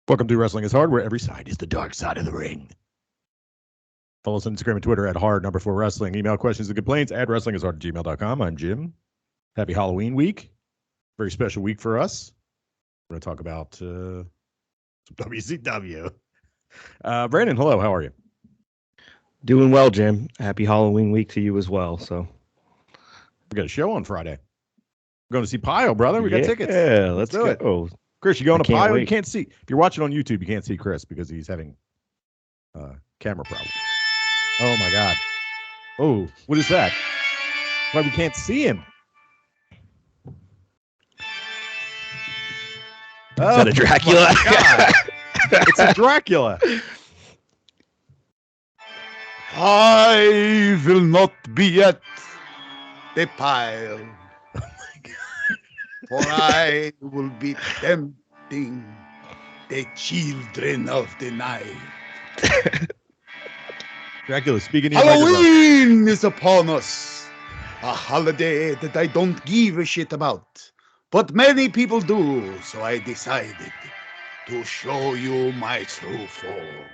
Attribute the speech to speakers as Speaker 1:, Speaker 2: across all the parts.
Speaker 1: Welcome to Wrestling is Hard, where every side is the dark side of the ring. Follow us on Instagram and Twitter at hard4wrestling. Email questions and complaints at wrestlingishard@gmail.com. I'm Jim. Happy Halloween week. Very special week for us. We're going to talk about some WCW. Brandon, hello. How are you?
Speaker 2: Doing well, Jim. Happy Halloween week to you as well. So
Speaker 1: we got a show on Friday. We're going to see Pyle, brother. We got tickets.
Speaker 2: Yeah, let's
Speaker 1: do it.
Speaker 2: go.
Speaker 1: Chris, you going to Pyle?
Speaker 2: Wait.
Speaker 1: You can't see. If you're watching on YouTube, you can't see Chris because he's having camera problems. Oh, my God. Oh, what is that? Why we can't see him?
Speaker 2: Is that a Dracula?
Speaker 1: It's a Dracula.
Speaker 3: I will not be at the pile.
Speaker 1: Oh my God.
Speaker 3: For I will be tempting the children of the night.
Speaker 1: Dracula, speaking to
Speaker 3: Halloween is upon us. A holiday that I don't give a shit about. But many people do, so I decided to show you my true form.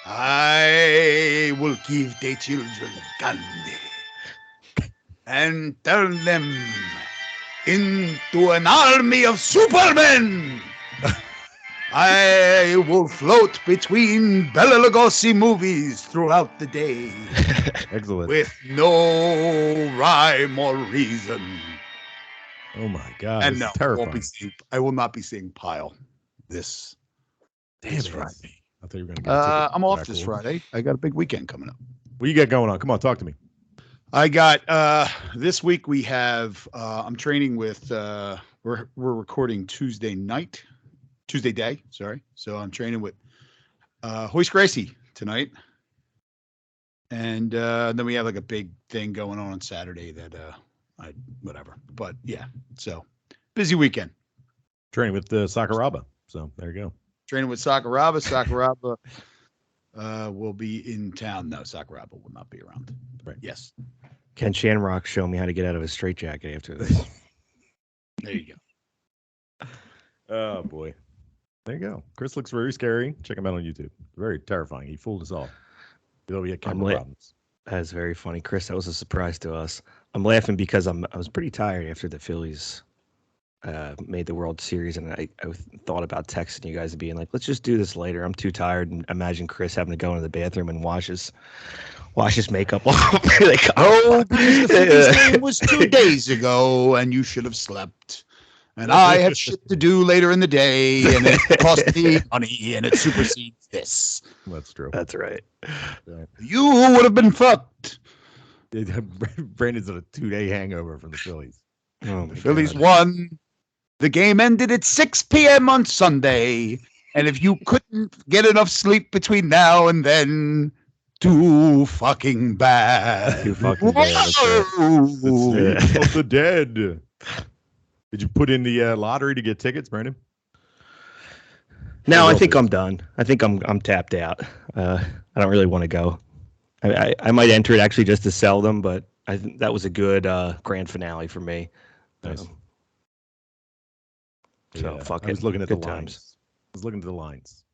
Speaker 3: I will give the children candy and turn them into an army of supermen. I will float between Bela Lugosi movies throughout the day.
Speaker 1: Excellent.
Speaker 3: With no rhyme or reason.
Speaker 1: Oh my God.
Speaker 3: And no,
Speaker 1: terrifying.
Speaker 3: I will not be seeing Pyle this
Speaker 1: Damn
Speaker 3: Friday.
Speaker 1: I thought you were going to get a ticket.
Speaker 3: I'm off this Friday. I got a big weekend coming up.
Speaker 1: What you got going on? Come on, talk to me.
Speaker 3: I got this week we have I'm training with we're recording Tuesday day, sorry. So I'm training with Hoist Gracie tonight. And then we have like a big thing going on Saturday that whatever. But yeah, so busy weekend.
Speaker 1: Training with Sakuraba. So there you go.
Speaker 3: Training with Sakuraba. Sakuraba will be in town. No, Sakuraba will not be around.
Speaker 1: Right.
Speaker 3: Yes.
Speaker 2: Ken Shamrock show me how to get out of a straitjacket after this.
Speaker 3: There you go.
Speaker 1: Oh boy. There you go. Chris looks very scary. Check him out on YouTube. Very terrifying. He fooled us all. Though we had camera problems.
Speaker 2: That's very funny, Chris. That was a surprise to us. I'm laughing because I was pretty tired after the Phillies made the World Series, and I thought about texting you guys and being like, "Let's just do this later." I'm too tired, and imagine Chris having to go into the bathroom and wash his makeup off. Like,
Speaker 3: oh, because the Phillies game was 2 days ago, and you should have slept. And I have shit to do later in the day, and it costs me money, and it supersedes this.
Speaker 1: That's true.
Speaker 2: That's right.
Speaker 3: You would have been fucked.
Speaker 1: Brandon's on a 2-day hangover from the Phillies.
Speaker 2: Oh,
Speaker 3: The Phillies won. The game ended at 6 p.m. on Sunday. And if you couldn't get enough sleep between now and then, too fucking bad.
Speaker 2: Too fucking bad. That's right.
Speaker 1: It's of the dead. Did you put in the lottery to get tickets, Brandon?
Speaker 2: No, I think I'm done. I think I'm tapped out. I don't really want to go. I might enter it actually just to sell them, but I think that was a good grand finale for me.
Speaker 1: Nice.
Speaker 2: So fuck it.
Speaker 1: I was looking at
Speaker 2: Good
Speaker 1: the
Speaker 2: times.
Speaker 1: lines. I was looking at the lines.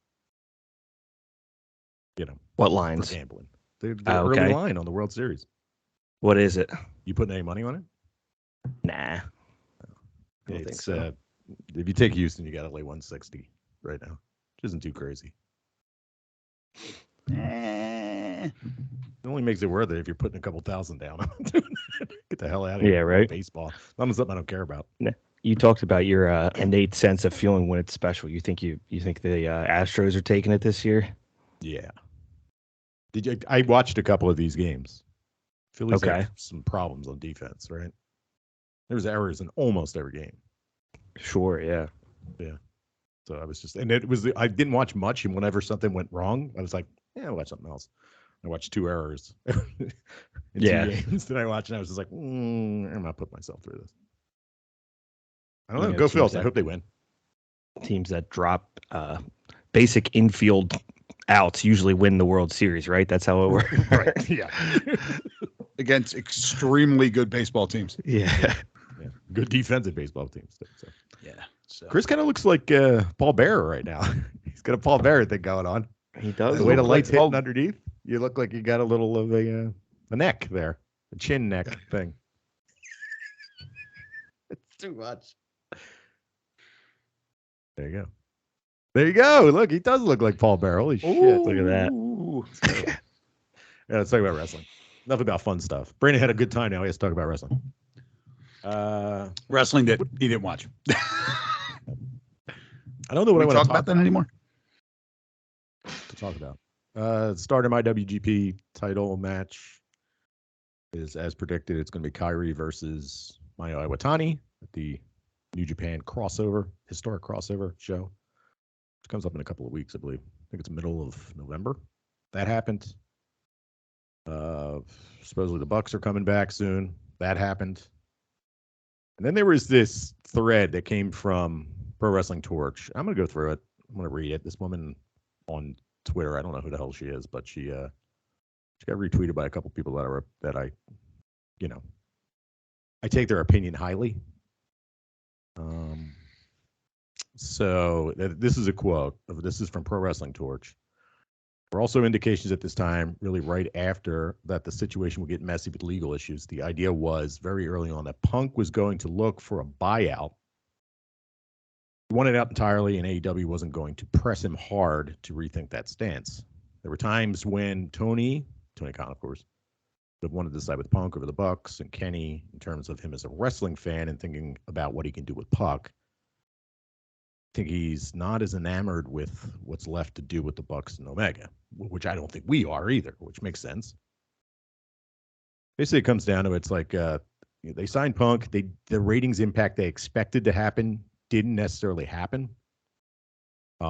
Speaker 1: You know,
Speaker 2: What
Speaker 1: for
Speaker 2: lines?
Speaker 1: gambling. The
Speaker 2: okay.
Speaker 1: early line on the World Series.
Speaker 2: What is it?
Speaker 1: You putting any money on it?
Speaker 2: Nah. I don't think
Speaker 1: It's
Speaker 2: so.
Speaker 1: if you take Houston, you got to lay 160 right now, which isn't too crazy. It only makes it worth it if you're putting a couple thousand down. Get the hell out of here.
Speaker 2: Yeah, right.
Speaker 1: Baseball. Not something I don't care about.
Speaker 2: You talked about your innate sense of feeling when it's special. You think the Astros are taking it this year?
Speaker 1: Yeah. I watched a couple of these games. Phillies
Speaker 2: Okay.
Speaker 1: have some problems on defense, right? There was errors in almost every game.
Speaker 2: Sure, yeah.
Speaker 1: So I was I didn't watch much, and whenever something went wrong, I was like, yeah, I'll watch something else. I watched 2 errors in 2 games that I watched, and I was just like, I'm not putting myself through this. I don't know. Go Phils. I hope they win.
Speaker 2: Teams that drop basic infield outs usually win the World Series, right? That's how it works.
Speaker 1: Right. Yeah.
Speaker 3: Against extremely good baseball teams.
Speaker 2: Yeah.
Speaker 1: Good defensive baseball teams. So.
Speaker 3: Yeah. So.
Speaker 1: Chris kind of looks like Paul Bearer right now. He's got a Paul Bearer thing going on.
Speaker 2: He does.
Speaker 1: The way the
Speaker 2: look
Speaker 1: light's
Speaker 2: like
Speaker 1: hitting underneath, you look like you got a little of a neck there, a chin neck thing. It's too much. There you go. There you go. Look, he does look like Paul Bearer. Holy shit.
Speaker 2: Look at that.
Speaker 1: Yeah, let's talk about wrestling. Enough about fun stuff. Brandon had a good time now. He has to talk about wrestling.
Speaker 3: Wrestling that he didn't watch.
Speaker 1: I don't know what I want to
Speaker 3: talk about that anymore.
Speaker 1: To talk about. Stardom IWGP title match is as predicted. It's going to be Kairi versus Mayu Iwatani at the New Japan historic crossover show, which comes up in a couple of weeks, I believe. I think it's the middle of November. That happened. Supposedly the Bucks are coming back soon. That happened. And then there was this thread that came from Pro Wrestling Torch. I'm going to go through it. I'm going to read it. This woman on Twitter, I don't know who the hell she is, but she got retweeted by a couple people that I take their opinion highly. So this is a quote. This is from Pro Wrestling Torch. There are also indications at this time, really right after, that the situation would get messy with legal issues. The idea was very early on that Punk was going to look for a buyout. He wanted out entirely, and AEW wasn't going to press him hard to rethink that stance. There were times when Tony Khan, of course, would have wanted to side with Punk over the Bucks, and Kenny, in terms of him as a wrestling fan and thinking about what he can do with Puck, I think he's not as enamored with what's left to do with the Bucks and Omega, which I don't think we are either, which makes sense. Basically, it comes down to it's like they signed Punk. The ratings impact they expected to happen didn't necessarily happen. He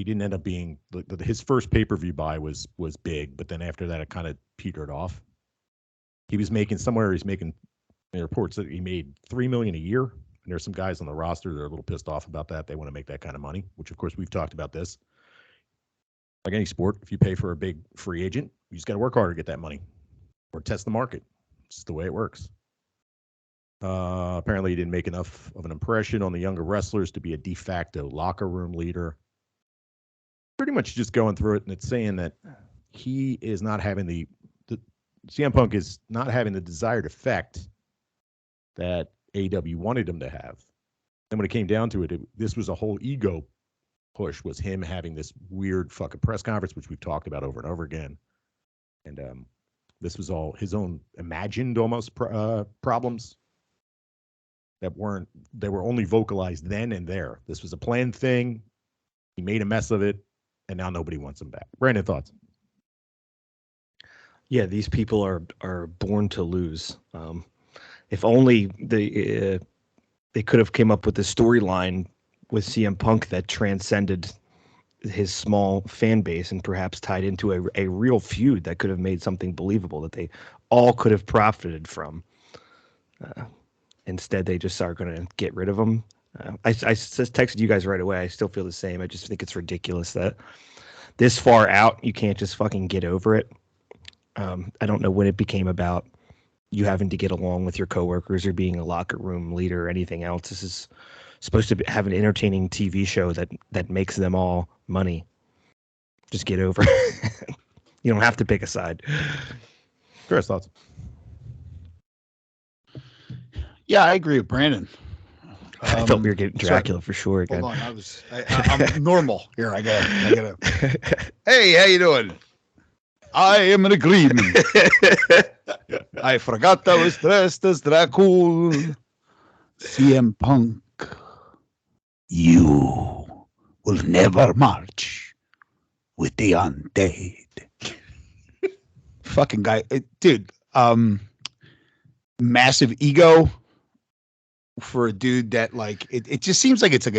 Speaker 1: didn't end up being his first pay-per-view buy was big, but then after that it kind of petered off. He's making reports that he made $3 million a year, and there's some guys on the roster that are a little pissed off about that. They want to make that kind of money, which of course we've talked about this. Like any sport, if you pay for a big free agent, you just got to work harder to get that money or test the market. It's just the way it works. Apparently he didn't make enough of an impression on the younger wrestlers to be a de facto locker room leader. Pretty much just going through it, and it's saying that he is not having the CM Punk is not having the desired effect that AEW wanted him to have. And when it came down to it, this was a whole ego push, was him having this weird fucking press conference, which we've talked about over and over again. And this was all his own imagined almost problems that were only vocalized then and there. This was a planned thing. He made a mess of it, and now nobody wants him back. Brandon, thoughts?
Speaker 2: Yeah, these people are born to lose. If only they could have came up with a storyline with CM Punk that transcended his small fan base and perhaps tied into a real feud that could have made something believable that they all could have profited from. Instead, they just are going to get rid of him. I just texted you guys right away. I still feel the same. I just think it's ridiculous that this far out, you can't just fucking get over it. I don't know when it became about you having to get along with your coworkers or being a locker room leader or anything else. This is supposed to have an entertaining TV show that makes them all money. Just get over it. You don't have to pick a side.
Speaker 1: Chris, thoughts?
Speaker 3: Yeah, I agree with Brandon.
Speaker 2: I thought we were getting Dracula for sure again.
Speaker 3: Hold on, I'm normal here. I gotta. Hey, how you doing? I am in agreement. I forgot I was dressed as Dracula. CM Punk, you will never march with the undead. Fucking guy, dude. Massive ego for a dude that it just seems like it's at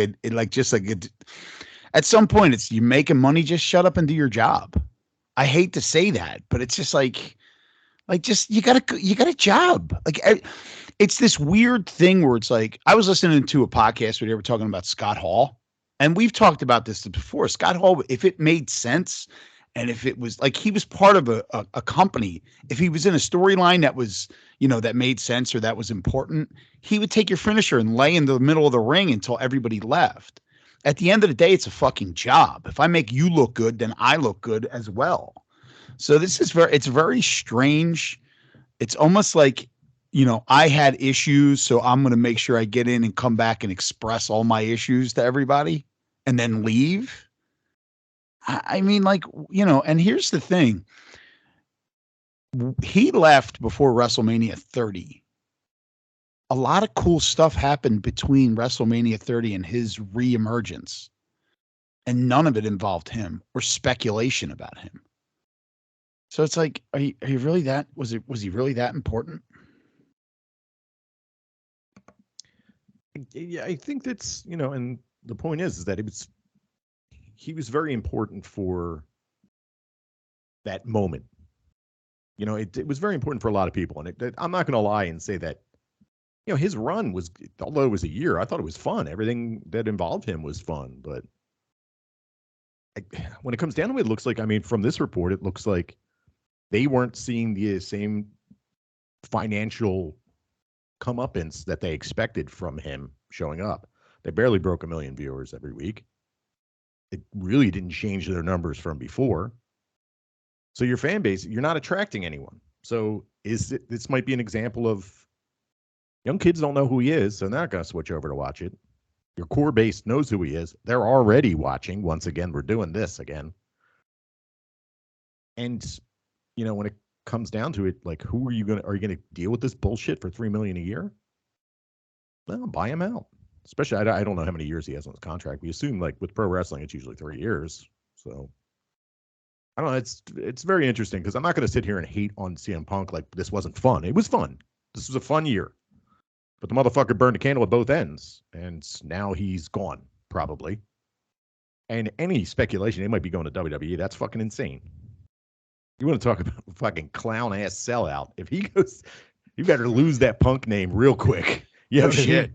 Speaker 3: some point it's, you're making money, just shut up and do your job. I hate to say that, but it's just just you got a job. It's this weird thing where it's like, I was listening to a podcast where they were talking about Scott Hall, and we've talked about this before. Scott Hall, if it made sense And if it was like he was part of a company, if he was in a storyline that was, that made sense or that was important, he would take your finisher and lay in the middle of the ring until everybody left. At the end of the day, it's a fucking job. If I make you look good, then I look good as well. So it's very strange. It's almost like, I had issues, so I'm going to make sure I get in and come back and express all my issues to everybody and then leave. I mean, like, and here's the thing. He left before WrestleMania 30. A lot of cool stuff happened between WrestleMania 30 and his reemergence. And none of it involved him or speculation about him. So it's like, are you really that? Was he really that important?
Speaker 1: Yeah, I think that's, and the point is that he was very important for that moment. It was very important for a lot of people. And I'm not going to lie and say that, his run was, although it was a year, I thought it was fun. Everything that involved him was fun. But when it comes down to it, it looks like, from this report, it looks like they weren't seeing the same financial comeuppance that they expected from him showing up. They barely broke 1 million viewers every week. It really didn't change their numbers from before. So your fan base, you're not attracting anyone. So this might be an example of young kids don't know who he is, so they're not going to switch over to watch it. Your core base knows who he is. They're already watching. Once again, we're doing this again. And, when it comes down to it, like, are you going to deal with this bullshit for $3 million a year? Well, buy him out. Especially, I don't know how many years he has on his contract. We assume, like, with pro wrestling, it's usually 3 years. So, I don't know. It's very interesting because I'm not going to sit here and hate on CM Punk like this wasn't fun. It was fun. This was a fun year. But the motherfucker burned a candle at both ends. And now he's gone, probably. And any speculation, they might be going to WWE. That's fucking insane. You want to talk about fucking clown-ass sellout. If he goes, you better lose that Punk name real quick.
Speaker 3: Yeah, shit.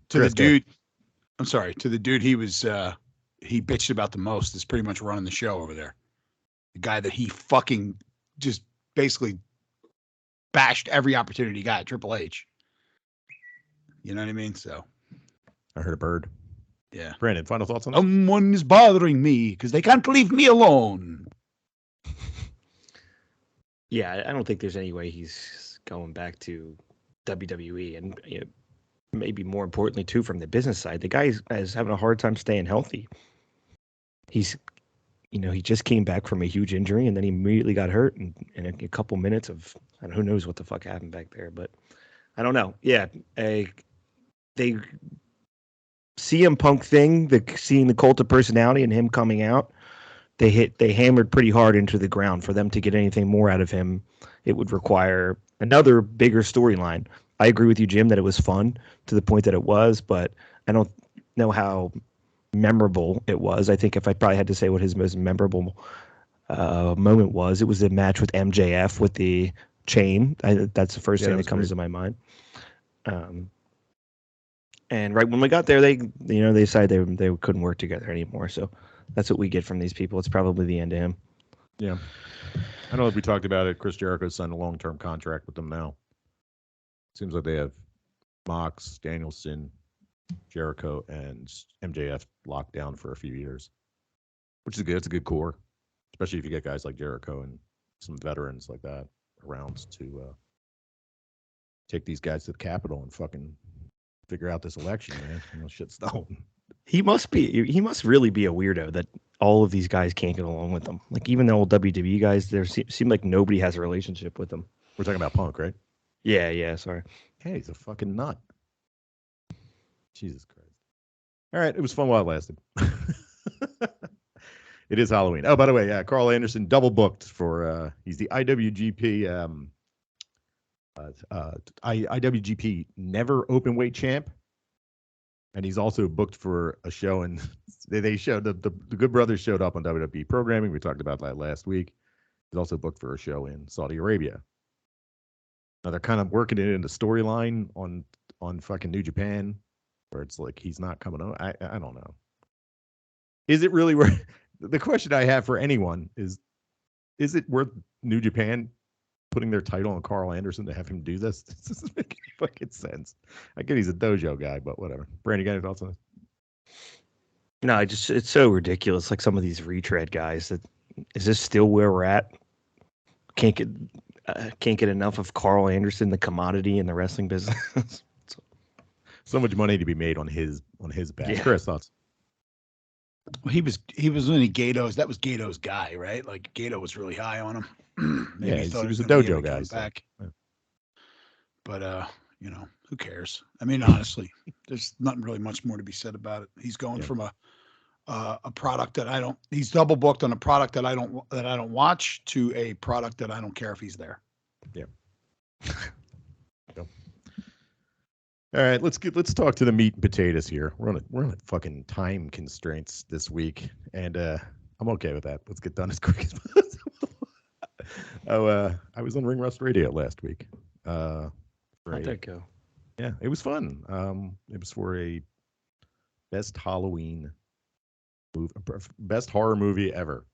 Speaker 3: To the dude, I'm sorry, to the dude he bitched about the most is pretty much running the show over there. The guy that he fucking just basically bashed every opportunity he got, Triple H. You know what I mean? So.
Speaker 1: I heard a bird.
Speaker 3: Yeah.
Speaker 1: Brandon, final thoughts on that?
Speaker 3: Someone is bothering me because they can't leave me alone.
Speaker 2: Yeah, I don't think there's any way he's going back to WWE. And maybe more importantly, too, from the business side, the guy is having a hard time staying healthy. He's, he just came back from a huge injury and then he immediately got hurt in a couple minutes of, who knows what the fuck happened back there. But I don't know. Yeah, they CM Punk thing, seeing the cult of personality and him coming out, they hammered pretty hard into the ground. For them to get anything more out of him, it would require another bigger storyline. I agree with you, Jim, that it was fun to the point that it was, but I don't know how memorable it was. I think if I probably had to say what his most memorable moment was, it was the match with MJF with the chain. That's the first thing that comes to my mind. And right when we got there, they decided they couldn't work together anymore. So that's what we get from these people. It's probably the end of him.
Speaker 1: Yeah. I don't know if we talked about it. Chris Jericho signed a long-term contract with them now. Seems like they have Mox, Danielson, Jericho, and MJF locked down for a few years, which is good. It's a good core, especially if you get guys like Jericho and some veterans like that around to take these guys to the Capitol and fucking figure out this election, man. Shit's stone.
Speaker 2: He must really be a weirdo that all of these guys can't get along with him. Like even the old WWE guys, there seem like nobody has a relationship with them.
Speaker 1: We're talking about Punk, right?
Speaker 2: Yeah, sorry.
Speaker 1: Hey, he's a fucking nut. Jesus Christ. All right, it was fun while it lasted. It is Halloween. Oh, by the way, Carl Anderson double booked for he's the IWGP IWGP never open weight champ. And he's also booked for a show, and they showed the Good Brothers showed up on WWE programming. We talked about that last week. He's also booked for a show in Saudi Arabia. Now they're kind of working it in the storyline on fucking New Japan, where it's like he's not coming on. I don't know. Is it really where the question I have for anyone is is it worth New Japan putting their title on Carl Anderson to have him do this? This doesn't make any fucking sense. I get he's a dojo guy, but whatever. Brandon, you got any thoughts on this?
Speaker 2: No, it's so ridiculous. Like some of these retread guys. That is this still where we're at? Can't get enough of Carl Anderson, the commodity in the wrestling business.
Speaker 1: So much money to be made on his back.
Speaker 2: Yeah.
Speaker 1: Chris, thoughts?
Speaker 3: Well, he was only Gato's. That was Gato's guy, right? Like Gato was really high on him.
Speaker 1: Yeah,
Speaker 3: he
Speaker 1: he
Speaker 3: thought
Speaker 1: was a
Speaker 3: gonna be
Speaker 1: dojo
Speaker 3: able to
Speaker 1: guy,
Speaker 3: come
Speaker 1: so,
Speaker 3: back.
Speaker 1: yeah.
Speaker 3: But who cares? I mean, honestly, there's nothing really much more to be said about it. He's going from a product that I don't. He's double booked on a product that I don't watch to a product that I don't care if he's there.
Speaker 1: Yeah. All right, let's talk to the meat and potatoes here. We're on fucking time constraints this week, and I'm okay with that. Let's get done as quick as possible. I was on Ring Rust Radio last week.
Speaker 2: How'd that go?
Speaker 1: Yeah, it was fun. It was for a best Halloween movie, best horror movie ever.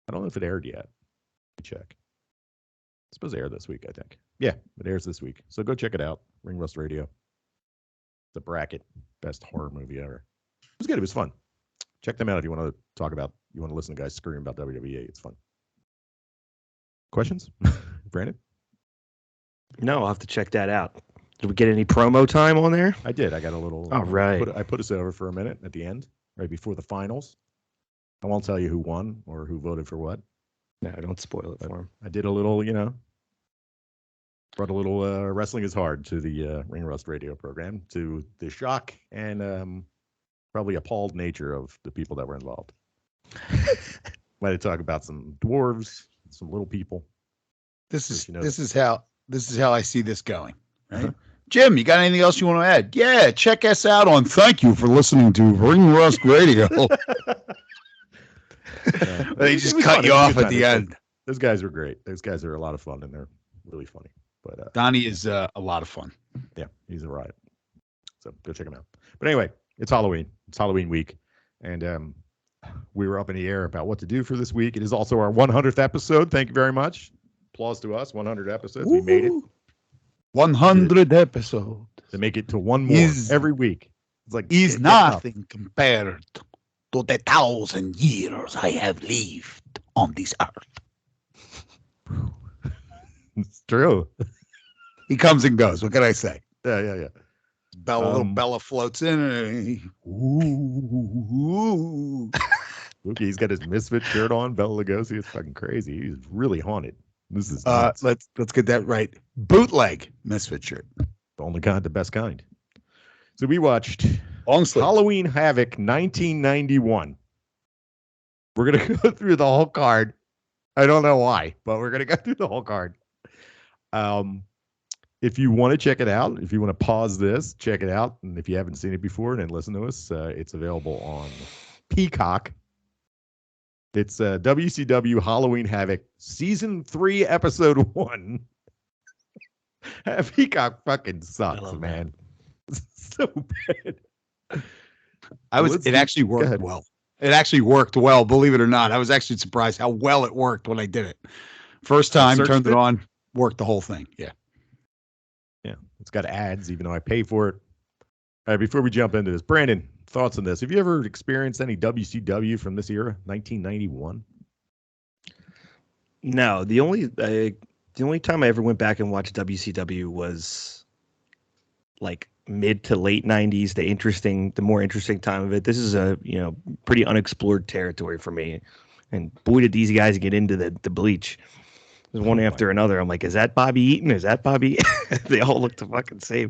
Speaker 1: I don't know if it aired yet. Let me check. It's supposed to air this week, I think. Yeah, it airs this week. So go check it out. Ring Rust Radio. The bracket best horror movie ever. It was good. It was fun. Check them out if you want to listen to guys scream about WWE. It's fun. Questions? Brandon?
Speaker 2: No, I'll have to check that out. Did we get any promo time on there?
Speaker 1: I did. I got a little.
Speaker 2: All right.
Speaker 1: I put us over for a minute at the end, right before the finals. I won't tell you who won or who voted for what.
Speaker 2: No, don't spoil it for him.
Speaker 1: I did a little, brought a little Wrestling is Hard to the Ring Rust Radio program, to the shock and probably appalled nature of the people that were involved. Might have talked about some dwarves, some little people.
Speaker 3: This is how I see this going. Right, Jim, you got anything else you want to add? Yeah, check us out on. Thank you for listening to Ring Rust Radio. They just cut you off at the end.
Speaker 1: Those guys are great. Those guys are a lot of fun, and they're really funny. But
Speaker 3: Donnie is a lot of fun.
Speaker 1: Yeah, he's a riot. So go check him out. But anyway, it's Halloween. It's Halloween week, and we were up in the air about what to do for this week. It is also our 100th episode. Thank you very much. Applause to us. 100 episodes. We made it.
Speaker 3: 100 episodes.
Speaker 1: To make it to one more every week. It's like
Speaker 3: is nothing compared to the 1,000 years I have lived on this earth.
Speaker 1: It's true.
Speaker 3: He comes and goes. What can I say?
Speaker 1: Yeah.
Speaker 3: Little Bella floats in. And ooh.
Speaker 1: Look, he's got his Misfit shirt on. Bela Lugosi is fucking crazy. He's really haunted. This is
Speaker 3: let's get that right. Bootleg Misfit shirt.
Speaker 1: The only kind, the best kind. So we watched
Speaker 3: Long sleeve.
Speaker 1: Halloween Havoc 1991. We're gonna go through the whole card. I don't know why, but we're gonna go through the whole card. If you want to check it out, if you want to pause this, check it out. And if you haven't seen it before, then listen to us. It's available on Peacock. It's WCW Halloween Havoc Season 3, Episode 1. Peacock fucking sucks, man. So bad.
Speaker 3: It actually worked well. It actually worked well, believe it or not. I was actually surprised how well it worked when I did it. First time, turned it on, worked the whole thing. Yeah.
Speaker 1: Yeah. It's got ads, even though I pay for it. All right, before we jump into this, Brandon, thoughts on this? Have you ever experienced any WCW from this era, 1991?
Speaker 2: No, the only time I ever went back and watched WCW was like mid to late 90s, the more interesting time of it. This is a pretty unexplored territory for me, and boy did these guys get into the bleach. There's one after another. I'm like, is that Bobby Eaton? Is that Bobby? They all look the fucking same.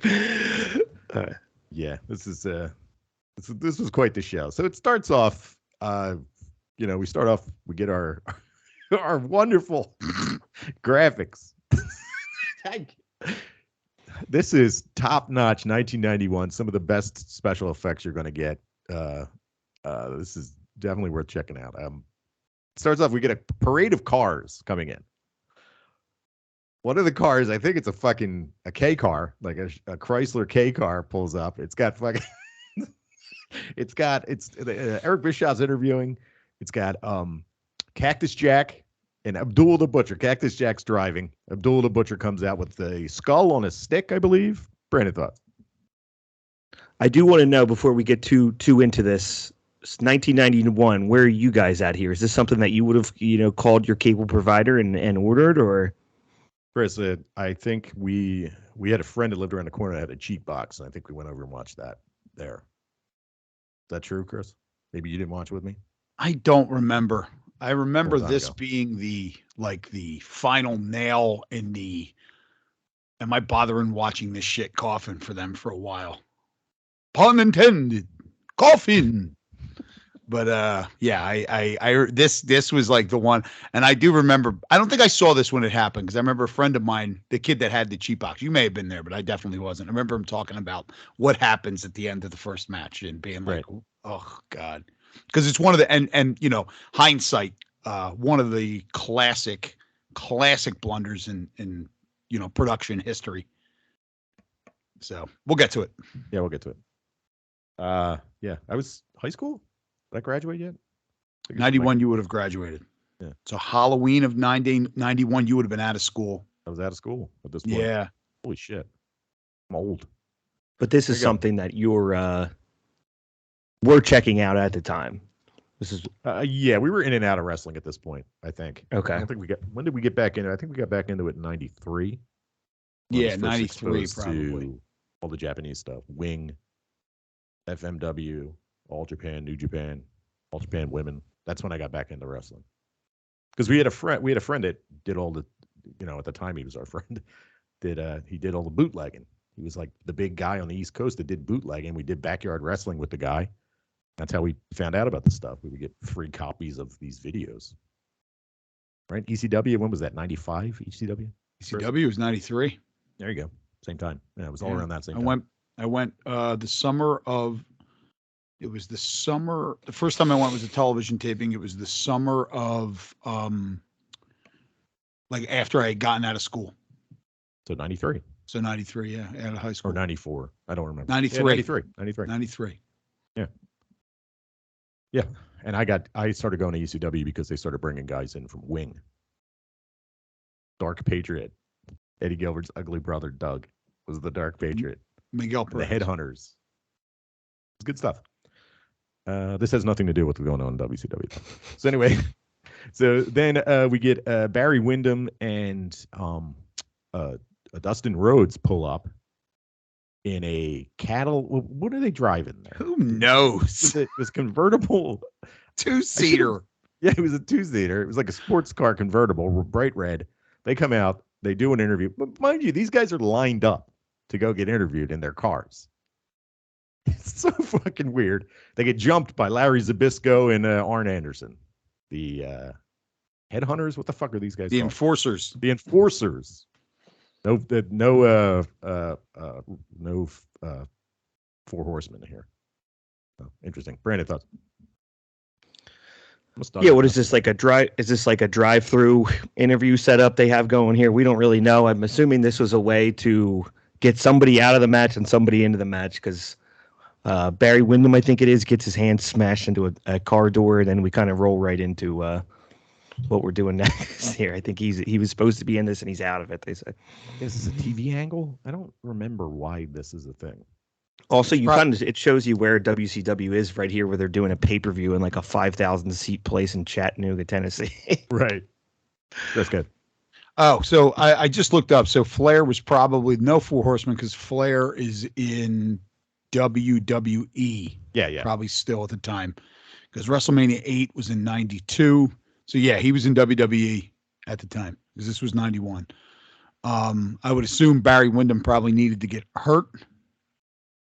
Speaker 1: Yeah, this was quite the show. So it starts off, we get our wonderful graphics. This is top-notch 1991. Some of the best special effects you're going to get. This is definitely worth checking out. It starts off, we get a parade of cars coming in. One of the cars, I think it's a K car, like a Chrysler K car pulls up. It's got fucking, Eric Bischoff's interviewing. It's got Cactus Jack And Abdul the Butcher, Cactus Jack's driving. Abdul the Butcher comes out with a skull on a stick, I believe. Brandon, thoughts?
Speaker 2: I do want to know before we get too into this. It's 1991. Where are you guys at here? Is this something that you would have, called your cable provider and ordered, or?
Speaker 1: Chris, I think we had a friend that lived around the corner that had a cheap box, and I think we went over and watched that there. Is that true, Chris? Maybe you didn't watch with me?
Speaker 3: I don't remember. I remember
Speaker 1: Long time
Speaker 3: this
Speaker 1: ago.
Speaker 3: being the final nail in the. Am I bothering watching this shit coffin for them for a while? Pun intended. Coffin. But yeah, I this was like the one, and I do remember. I don't think I saw this when it happened because I remember a friend of mine, the kid that had the cheap box. You may have been there, but I definitely wasn't. I remember him talking about what happens at the end of the first match and being like, "Oh God," because it's one of the and hindsight, one of the classic blunders in production history. So we'll get to it.
Speaker 1: Yeah, we'll get to it. Yeah, I was high school. Did I graduate yet?
Speaker 3: 91, you would have graduated.
Speaker 1: Yeah.
Speaker 3: So Halloween of 91, you would have been out of school.
Speaker 1: I was out of school at this point.
Speaker 3: Yeah.
Speaker 1: Holy shit. I'm old.
Speaker 2: But this is something that we're checking out at the time. This is
Speaker 1: yeah, we were in and out of wrestling at this point, I think.
Speaker 2: Okay.
Speaker 1: I don't think when did we get back into it? I think we got back into it in 93.
Speaker 3: Yeah, 93 probably.
Speaker 1: To all the Japanese stuff. Wing, FMW, All Japan, New Japan, All Japan Women. That's when I got back into wrestling. Because we had a friend that did all the, at the time he was our friend, he did all the bootlegging. He was like the big guy on the East Coast that did bootlegging. We did backyard wrestling with the guy. That's how we found out about the stuff. We would get free copies of these videos. Right? ECW, when was that? 95 ECW?
Speaker 3: ECW was 93.
Speaker 1: There you go. Same time. Yeah, it was all around that same time.
Speaker 3: I went the summer of, it was the summer, the first time I went was a television taping. It was the summer of, after I had gotten out of school.
Speaker 1: So 93.
Speaker 3: So 93, yeah, out of high school.
Speaker 1: Or 94. I don't remember.
Speaker 3: 93.
Speaker 1: Yeah, 93. Yeah. And I started going to ECW because they started bringing guys in from Wing. Dark Patriot. Eddie Gilbert's ugly brother, Doug, was the Dark Patriot.
Speaker 3: Miguel
Speaker 1: The
Speaker 3: Perez.
Speaker 1: Headhunters. It's good stuff. This has nothing to do with what's going on in WCW. So anyway, so then we get Barry Windham and Dustin Rhodes pull up in a cattle. What are they driving there?
Speaker 3: Who knows?
Speaker 1: It was convertible.
Speaker 3: Two-seater.
Speaker 1: Yeah, it was a two-seater. It was like a sports car convertible, bright red. They come out. They do an interview. But mind you, these guys are lined up to go get interviewed in their cars. It's so fucking weird. They get jumped by Larry Zbyszko and Arn Anderson. The Headhunters. What the fuck are these guys
Speaker 3: The
Speaker 1: called?
Speaker 3: Enforcers.
Speaker 1: The Enforcers. No Four Horsemen here. Oh, interesting. Brandon, thoughts?
Speaker 2: Yeah, what is this, like a drive? Is this like a drive-through interview setup they have going here? We don't really know. I'm assuming this was a way to get somebody out of the match and somebody into the match because Barry Windham, I think it is, gets his hand smashed into a car door, and then we kind of roll right into what we're doing next here. I think he was supposed to be in this and he's out of it, they say.
Speaker 1: This is a TV angle? I don't remember why this is a thing.
Speaker 2: Also, it shows you where WCW is right here, where they're doing a pay-per-view in like a 5,000 seat place in Chattanooga, Tennessee.
Speaker 1: Right. That's good.
Speaker 3: Oh, so I just looked up. So Flair was probably no Four Horsemen because Flair is in WWE.
Speaker 1: Yeah.
Speaker 3: Probably still at the time because WrestleMania 8 was in 92. So yeah, he was in WWE at the time because this was 91. I would assume Barry Windham probably needed to get hurt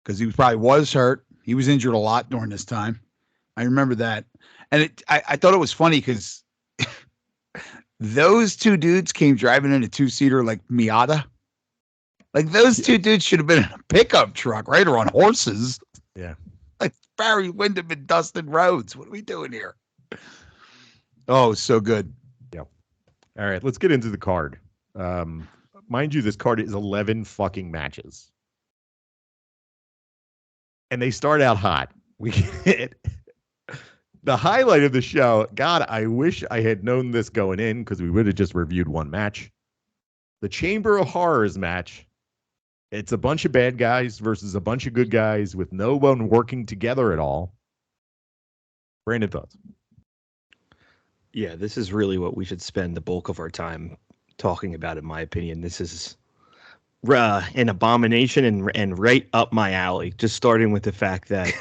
Speaker 3: because he probably was hurt. He was injured a lot during this time. I remember that. And I thought it was funny because those two dudes came driving in a two-seater like Miata. Like those two dudes should have been in a pickup truck, right? Or on horses.
Speaker 1: Yeah.
Speaker 3: Like Barry Windham and Dustin Rhodes. What are we doing here? Oh, so good.
Speaker 1: Yeah. All right, let's get into the card. Mind you, this card is 11 fucking matches. And they start out hot. We get The highlight of the show, God, I wish I had known this going in because we would have just reviewed one match. The Chamber of Horrors match. It's a bunch of bad guys versus a bunch of good guys with no one working together at all. Brandon, thoughts?
Speaker 2: Yeah, this is really what we should spend the bulk of our time talking about, in my opinion. This is an abomination and right up my alley. Just starting with the fact that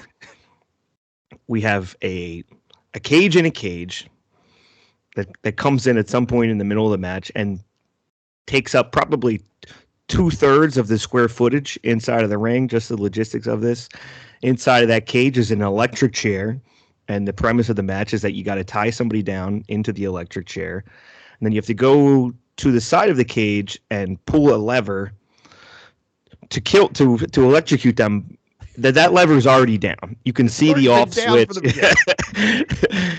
Speaker 2: we have a cage in a cage that comes in at some point in the middle of the match and takes up probably 2/3 of the square footage inside of the ring, just the logistics of this. Inside of that cage is an electric chair. And the premise of the match is that you got to tie somebody down into the electric chair. And then you have to go to the side of the cage and pull a lever to electrocute them. That lever is already down. You can see the off switch.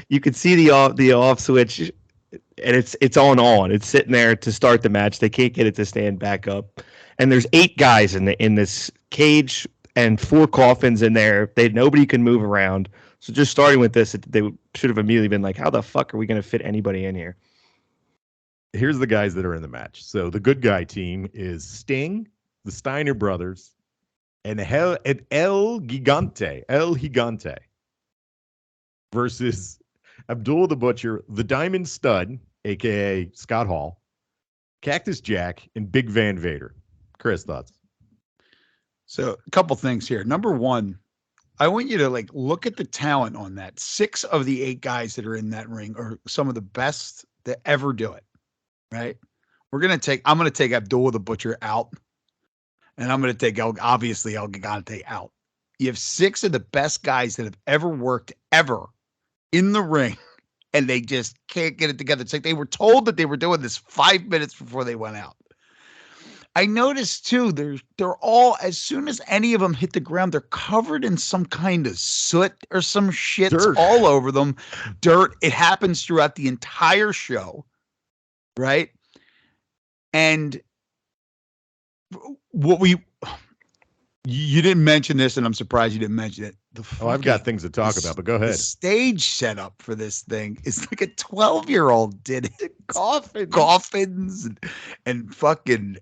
Speaker 2: You can see the off switch, and it's on. It's sitting there to start the match. They can't get it to stand back up. And there's 8 guys in this cage and 4 coffins in there. Nobody can move around. So just starting with this, they should have immediately been like, how the fuck are we going to fit anybody in here?
Speaker 1: Here's the guys that are in the match. So the good guy team is Sting, the Steiner brothers, and El Gigante versus Abdul the Butcher, the Diamond Stud, a.k.a. Scott Hall, Cactus Jack, and Big Van Vader. Chris, thoughts?
Speaker 3: So a couple things here. Number one, I want you to look at the talent on that. 6 of the 8 guys that are in that ring are some of the best that ever do it. Right? I'm going to take Abdullah the Butcher out, and I'm going to take obviously El Gigante out. You have 6 of the best guys that have ever worked ever in the ring, and they just can't get it together. It's like they were told that they were doing this 5 minutes before they went out. I noticed too, they're all, as soon as any of them hit the ground, they're covered in some kind of soot or some shit all over them. Dirt. It happens throughout the entire show. Right. And you didn't mention this, and I'm surprised you didn't mention it.
Speaker 1: I've got things to talk about, but go ahead.
Speaker 3: The stage setup for this thing is like a 12-year-old did it. Coffins and fucking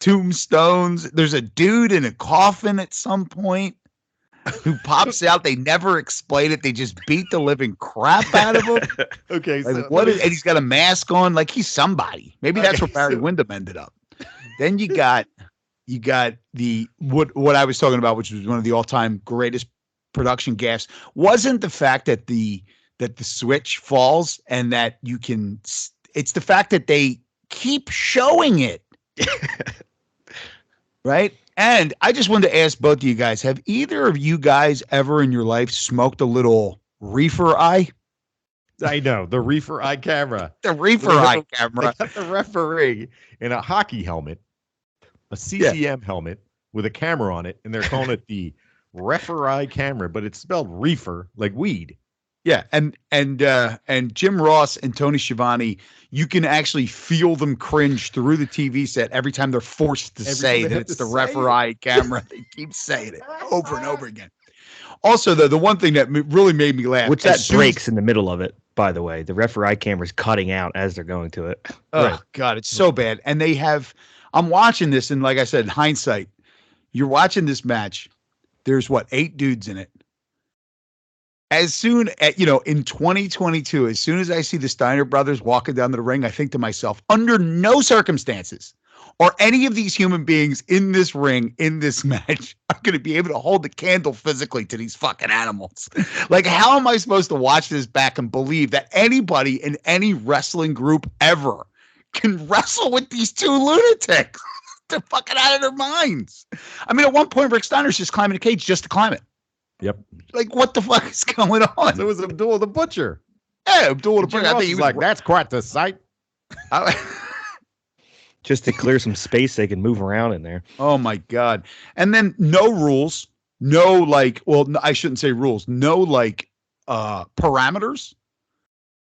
Speaker 3: tombstones. There's a dude in a coffin at some point who pops out. They never explain it. They just beat the living crap out of him.
Speaker 1: Okay,
Speaker 3: and he's got a mask on, like he's somebody. Maybe that's where Barry Windham ended up. Then you got the what I was talking about, which was one of the all-time greatest production gaffes, wasn't the fact that the switch falls and that you can. It's the fact that they keep showing it, right? And I just wanted to ask both of you guys: have either of you guys ever in your life smoked a little reefer eye?
Speaker 1: I know, the reefer eye camera.
Speaker 3: The reefer eye camera.
Speaker 1: They got the referee in a hockey helmet, a CCM helmet with a camera on it, and they're calling it the reefer eye camera, but it's spelled reefer like weed.
Speaker 3: Yeah, and Jim Ross and Tony Schiavone, you can actually feel them cringe through the TV set every time they're forced to say that it's the reefer eye camera. They keep saying it over and over again. Also, though, the one thing that really made me laugh,
Speaker 2: which that breaks in the middle of it, by the way, the referee camera's cutting out as they're going to it.
Speaker 3: Oh, right. God, it's so bad. And I'm watching this, and like I said, in hindsight, you're watching this match. There's 8 dudes in it. As soon as, in 2022, as soon as I see the Steiner brothers walking down the ring, I think to myself, under no circumstances are any of these human beings in this ring, in this match, are going to be able to hold the candle physically to these fucking animals. Like, how am I supposed to watch this back and believe that anybody in any wrestling group ever can wrestle with these 2 lunatics? They're fucking out of their minds. I mean, at one point, Rick Steiner's just climbing a cage just to climb it.
Speaker 1: Yep.
Speaker 3: Like, what the fuck is going on?
Speaker 1: So it was Abdul the Butcher.
Speaker 3: Yeah, Abdul the Butcher.
Speaker 1: I think he was like, that's quite the sight.
Speaker 2: Just to clear some space, they can move around in there.
Speaker 3: Oh, my God. And then no rules. No, I shouldn't say rules. No, parameters.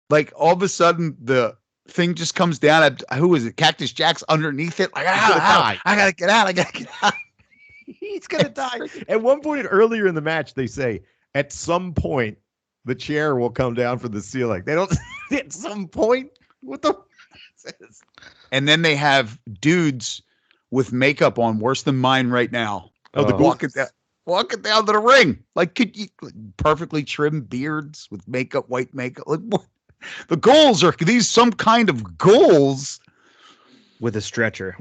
Speaker 3: Like, all of a sudden, the thing just comes down. Who is it? Cactus Jack's underneath it. Like, I gotta get out.
Speaker 1: He's gonna die. At one point earlier in the match, they say at some point the chair will come down from the ceiling. They don't at some point. What the?
Speaker 3: And then they have dudes with makeup on worse than mine right now.
Speaker 1: Oh, the
Speaker 3: walking down to the ring. Like, could you perfectly trimmed beards with makeup, white makeup? Like, what? The goals are these some kind of goals
Speaker 2: with a stretcher.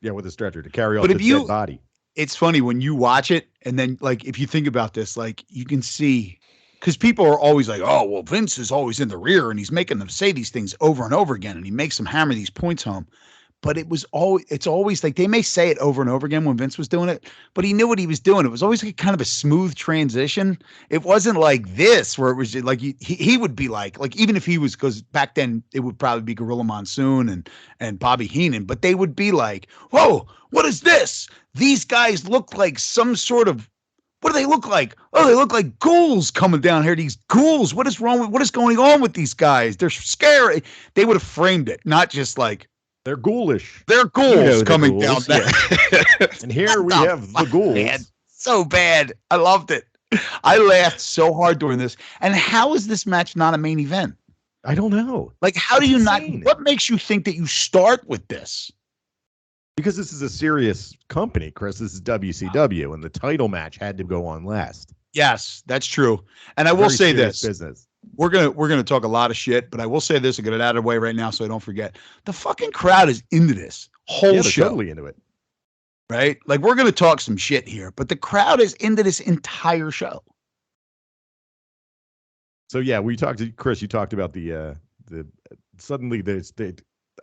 Speaker 1: Yeah, with a stretcher to carry off
Speaker 3: But
Speaker 1: the
Speaker 3: if you-
Speaker 1: dead body.
Speaker 3: It's funny when you watch it, and then like if you think about this, like you can see, because people are always like, oh well, Vince is always in the rear and he's making them say these things over and over again, and he makes them hammer these points home. But it's always like they may say it over and over again when Vince was doing it, but he knew what he was doing. It was always like kind of a smooth transition. It wasn't like this where it was like he would be like even if he was, because back then it would probably be Gorilla Monsoon and Bobby Heenan, but they would be like, whoa, what is this? These guys look like some sort of, what do they look like? Oh, they look like ghouls coming down here. These ghouls. What is going on with these guys? They're scary. They would have framed it, not just like,
Speaker 1: they're ghoulish.
Speaker 3: they're ghouls coming down there.
Speaker 1: And here we have the ghouls.
Speaker 3: Man, so bad. I loved it. I laughed so hard during this. And how is this match not a main event?
Speaker 1: I don't know.
Speaker 3: Like, how do you
Speaker 1: insane.
Speaker 3: not? What makes you think that you start with this?
Speaker 1: Because this is a serious company, Chris. This is WCW, and the title match had to go on last.
Speaker 3: Yes, that's true. And I will say this.
Speaker 1: Business.
Speaker 3: We're gonna talk a lot of shit, but I will say this and get it out of the way right now so I don't forget. The fucking crowd is into this whole show.
Speaker 1: Totally into it.
Speaker 3: Right? Like, we're gonna talk some shit here, but the crowd is into this entire show.
Speaker 1: So yeah, we talked to Chris. You talked about the suddenly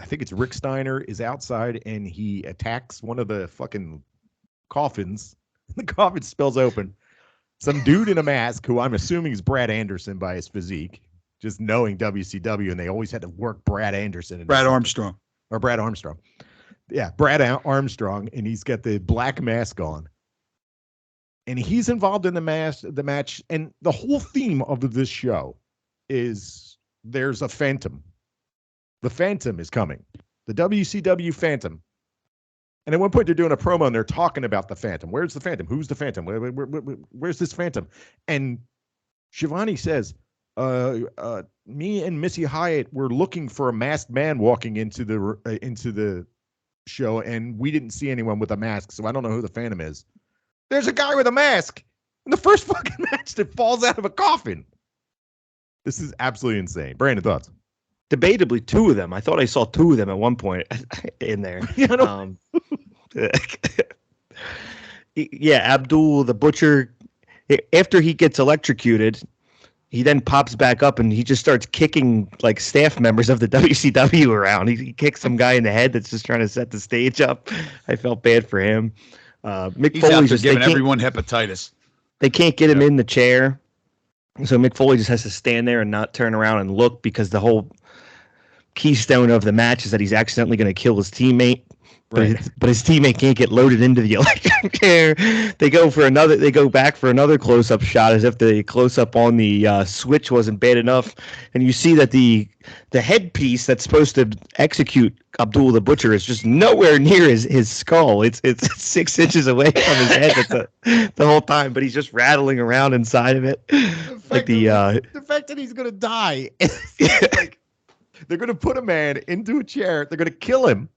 Speaker 1: I think it's Rick Steiner is outside and he attacks one of the fucking coffins. The coffin spills open. Some dude in a mask, who I'm assuming is Brad Anderson by his physique, just knowing WCW, and they always had to work Brad Anderson.
Speaker 3: Brad Armstrong.
Speaker 1: Or Brad Armstrong. Yeah, Brad Armstrong, and he's got the black mask on. And he's involved in the match, and the whole theme of this show is there's a phantom. The Phantom is coming. The WCW Phantom. And at one point, they're doing a promo and they're talking about the Phantom. Where's the Phantom? Who's the Phantom? Where's this Phantom? And Shivani says, me and Missy Hyatt were looking for a masked man walking into the show, and we didn't see anyone with a mask, so I don't know who the Phantom is. There's a guy with a mask in the first fucking match that falls out of a coffin. This is absolutely insane. Brandon, thoughts?
Speaker 2: Debatably, two of them. I thought I saw two of them at one point in there. Yeah, Abdul the Butcher, after he gets electrocuted, he then pops back up and he just starts kicking like staff members of the WCW around. He kicks some guy in the head that's just trying to set the stage up. I felt bad for him. Mick
Speaker 3: He's
Speaker 2: Foley
Speaker 3: out there
Speaker 2: just
Speaker 3: giving everyone hepatitis.
Speaker 2: They can't get him in the chair. So Mick Foley just has to stand there and not turn around and look, because the whole keystone of the match is that he's accidentally going to kill his teammate. But his teammate can't get loaded into the electric chair. They go back for another close-up shot, as if the close-up on the switch wasn't bad enough. And you see that the headpiece that's supposed to execute Abdul the Butcher is just nowhere near his skull. It's 6 inches away from his head the whole time, but he's just rattling around inside of it.
Speaker 1: The fact that he's going to die. Like, they're going to put a man into a chair. They're going to kill him.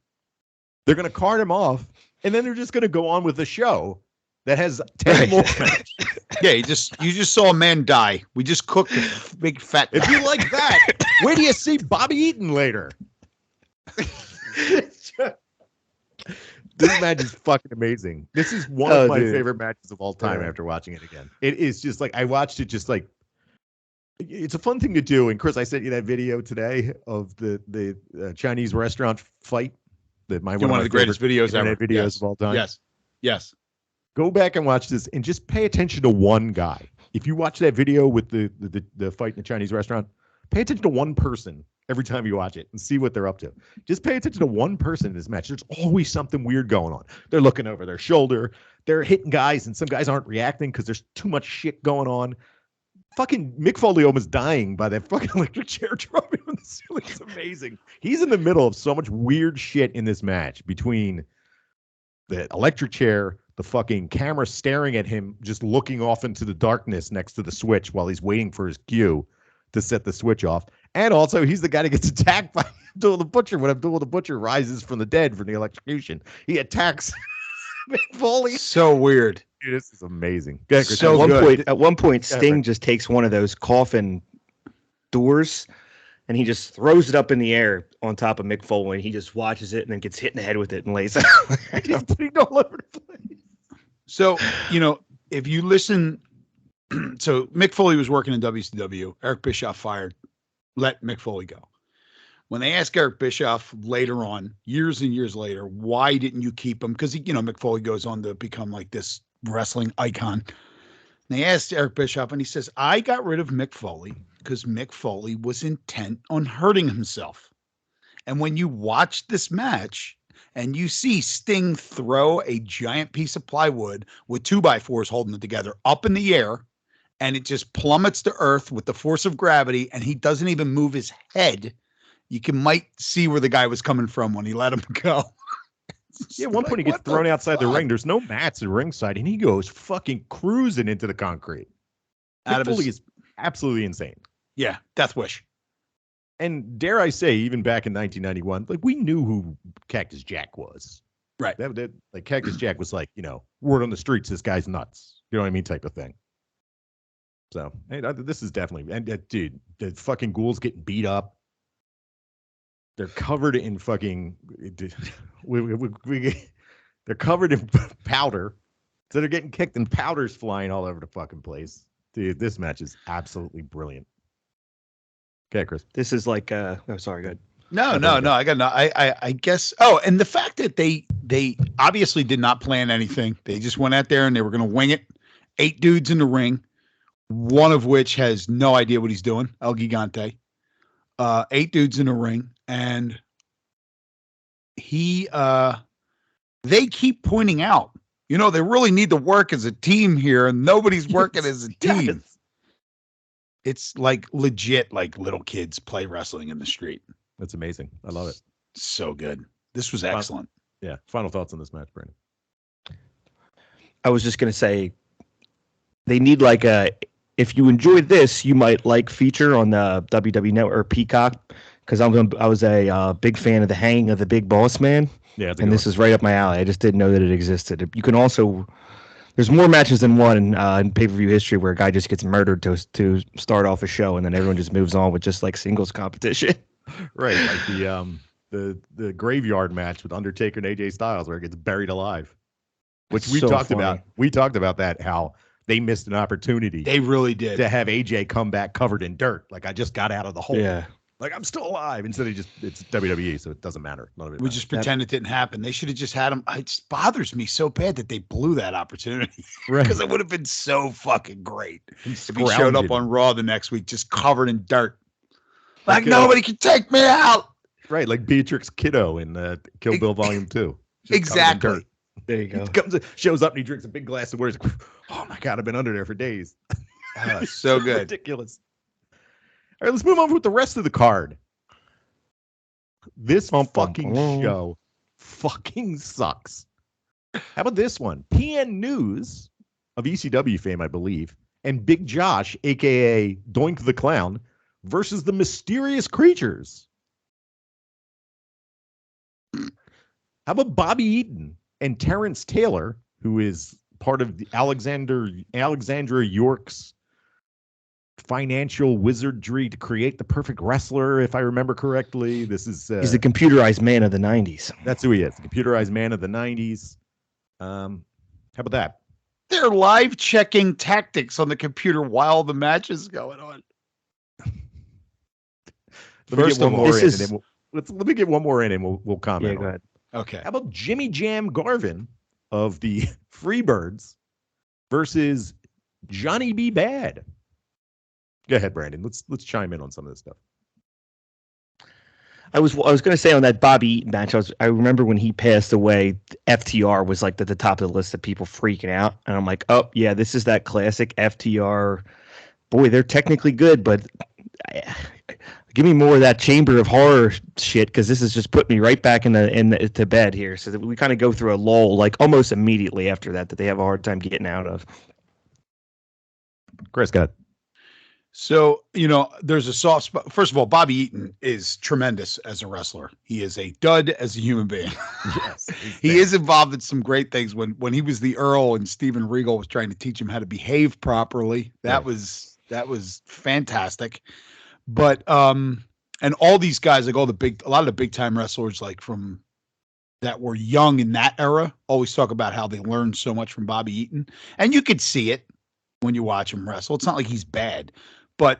Speaker 1: They're going to cart him off, and then they're just going to go on with the show that has 10 more matches.
Speaker 3: Yeah, you just saw a man die. We just cooked a big fat guy.
Speaker 1: If you like that, where do you see Bobby Eaton later? This match is fucking amazing. This is one of my favorite matches of all time after watching it again. It is just like, I watched it just like, it's a fun thing to do. And Chris, I sent you that video today of the Chinese restaurant fight. One of the greatest videos ever. Videos of all time.
Speaker 3: Yes.
Speaker 1: Go back and watch this, and just pay attention to one guy. If you watch that video with the fight in the Chinese restaurant, pay attention to one person every time you watch it and see what they're up to. Just pay attention to one person in this match. There's always something weird going on. They're looking over their shoulder. They're hitting guys, and some guys aren't reacting because there's too much shit going on. Fucking Mick Foley almost dying by that fucking electric chair dropping on the ceiling. It's amazing. He's in the middle of so much weird shit in this match, between the electric chair, the fucking camera staring at him, just looking off into the darkness next to the switch while he's waiting for his cue to set the switch off. And also, he's the guy that gets attacked by Abdullah the Butcher when Abdullah the Butcher rises from the dead from the electrocution. He attacks Mick Foley.
Speaker 3: So weird.
Speaker 1: Dude, this is amazing.
Speaker 3: So
Speaker 2: at one point, Sting just takes one of those coffin doors and he just throws it up in the air on top of Mick Foley. And he just watches it and then gets hit in the head with it and lays out.
Speaker 1: He's putting all over the place.
Speaker 3: So, if you listen, so Mick Foley was working in WCW. Eric Bischoff let Mick Foley go. When they asked Eric Bischoff later on, years and years later, why didn't you keep him? Because, Mick Foley goes on to become like this wrestling icon. And they asked Eric Bischoff, and he says, I got rid of Mick Foley because Mick Foley was intent on hurting himself. And when you watch this match and you see Sting throw a giant piece of plywood with 2x4s holding it together up in the air, and it just plummets to earth with the force of gravity, and he doesn't even move his head, you might see where the guy was coming from when he let him go.
Speaker 1: Yeah, at one point he gets thrown outside the ring. There's no mats at ringside, and he goes fucking cruising into the concrete. Mick Foley is absolutely insane.
Speaker 3: Yeah, death wish.
Speaker 1: And dare I say, even back in 1991, like we knew who Cactus Jack was.
Speaker 3: Right.
Speaker 1: That like Cactus Jack was like, word on the streets, this guy's nuts. You know what I mean? Type of thing. So, hey, this is definitely, and dude, the fucking ghouls getting beat up. They're covered in fucking, they're covered in powder. So they're getting kicked and powder's flying all over the fucking place. Dude, this match is absolutely brilliant. Okay, Chris.
Speaker 2: This is like, sorry, go ahead.
Speaker 3: No, I got no. I guess. Oh, and the fact that they obviously did not plan anything. They just went out there and they were going to wing it. 8 dudes in the ring, one of which has no idea what he's doing. El Gigante. 8 dudes in the ring, and they keep pointing out, they really need to work as a team here, and nobody's working as a team. Yes. It's like legit, like little kids play wrestling in the street.
Speaker 1: That's amazing. I love it.
Speaker 3: So good. This was excellent.
Speaker 1: Yeah. Final thoughts on this match, Brandon?
Speaker 2: I was just going to say, they need like if you enjoyed this, you might like feature on the WWE Network or Peacock, because I was a big fan of the Hanging of the Big Boss Man.
Speaker 1: Yeah,
Speaker 2: and this is right up my alley. I just didn't know that it existed. You can also, there's more matches than one in pay-per-view history where a guy just gets murdered to start off a show, and then everyone just moves on with just like singles competition.
Speaker 1: Right, like the graveyard match with Undertaker and AJ Styles where it gets buried alive, which we talked about. We talked about that, how they missed an opportunity.
Speaker 3: They really did.
Speaker 1: To have AJ come back covered in dirt. Like, I just got out of the hole.
Speaker 2: Yeah.
Speaker 1: Like, I'm still alive. Instead of it's WWE, so it doesn't matter. None of it
Speaker 3: we just pretend it didn't happen. They should have just had him. It bothers me so bad that they blew that opportunity. Right. Because it would have been so fucking great if he showed up on Raw the next week just covered in dirt. Like nobody can take me out.
Speaker 1: Right, like Beatrix Kiddo in Kill Bill Volume 2.
Speaker 2: Exactly. There you go.
Speaker 1: He shows up and he drinks a big glass of water. He's like, oh my God, I've been under there for days.
Speaker 3: So good.
Speaker 1: Ridiculous. All right, let's move on with the rest of the card. This fucking show fucking sucks. How about this one? PN News of ECW fame, I believe, and Big Josh, a.k.a. Doink the Clown, versus the Mysterious Creatures. How about Bobby Eaton and Terrence Taylor, who is part of the Alexandra York's financial wizardry to create the perfect wrestler, if I remember correctly. This is
Speaker 2: he's the computerized man of the 90s.
Speaker 1: That's who he is, the computerized man of the 90s. How about that?
Speaker 3: They're live checking tactics on the computer while the match is going on.
Speaker 1: Let me get one more in and we'll comment.
Speaker 2: Yeah, go ahead.
Speaker 3: Okay.
Speaker 1: How about Jimmy Jam Garvin of the Freebirds versus Johnny B. Bad? Go ahead, Brandon. Let's chime in on some of this stuff.
Speaker 2: I was going to say on that Bobby Eaton match, I remember when he passed away, FTR was like at the top of the list of people freaking out, and I'm like, oh yeah, this is that classic FTR. Boy, they're technically good, but Give me more of that Chamber of Horror shit, because this is just putting me right back to bed here. So that we kind of go through a lull, like almost immediately after that they have a hard time getting out of.
Speaker 1: Chris, go ahead.
Speaker 3: So, there's a soft spot. First of all, Bobby Eaton is tremendous as a wrestler. He is a dud as a human being.
Speaker 1: Yes,
Speaker 3: he is involved in some great things. When he was the Earl and Steven Regal was trying to teach him how to behave properly, that was fantastic. But and all these guys, like a lot of the big time wrestlers, like from that were young in that era, always talk about how they learned so much from Bobby Eaton, and you could see it when you watch him wrestle. It's not like he's bad. But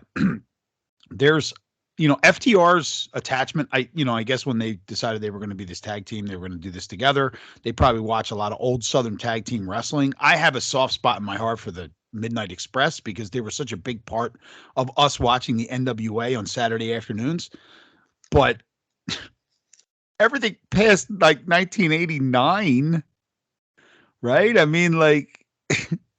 Speaker 3: there's, FTR's attachment. I guess when they decided they were going to be this tag team, they were going to do this together. They probably watch a lot of old Southern tag team wrestling. I have a soft spot in my heart for the Midnight Express because they were such a big part of us watching the NWA on Saturday afternoons. But everything past like 1989, right? I mean, like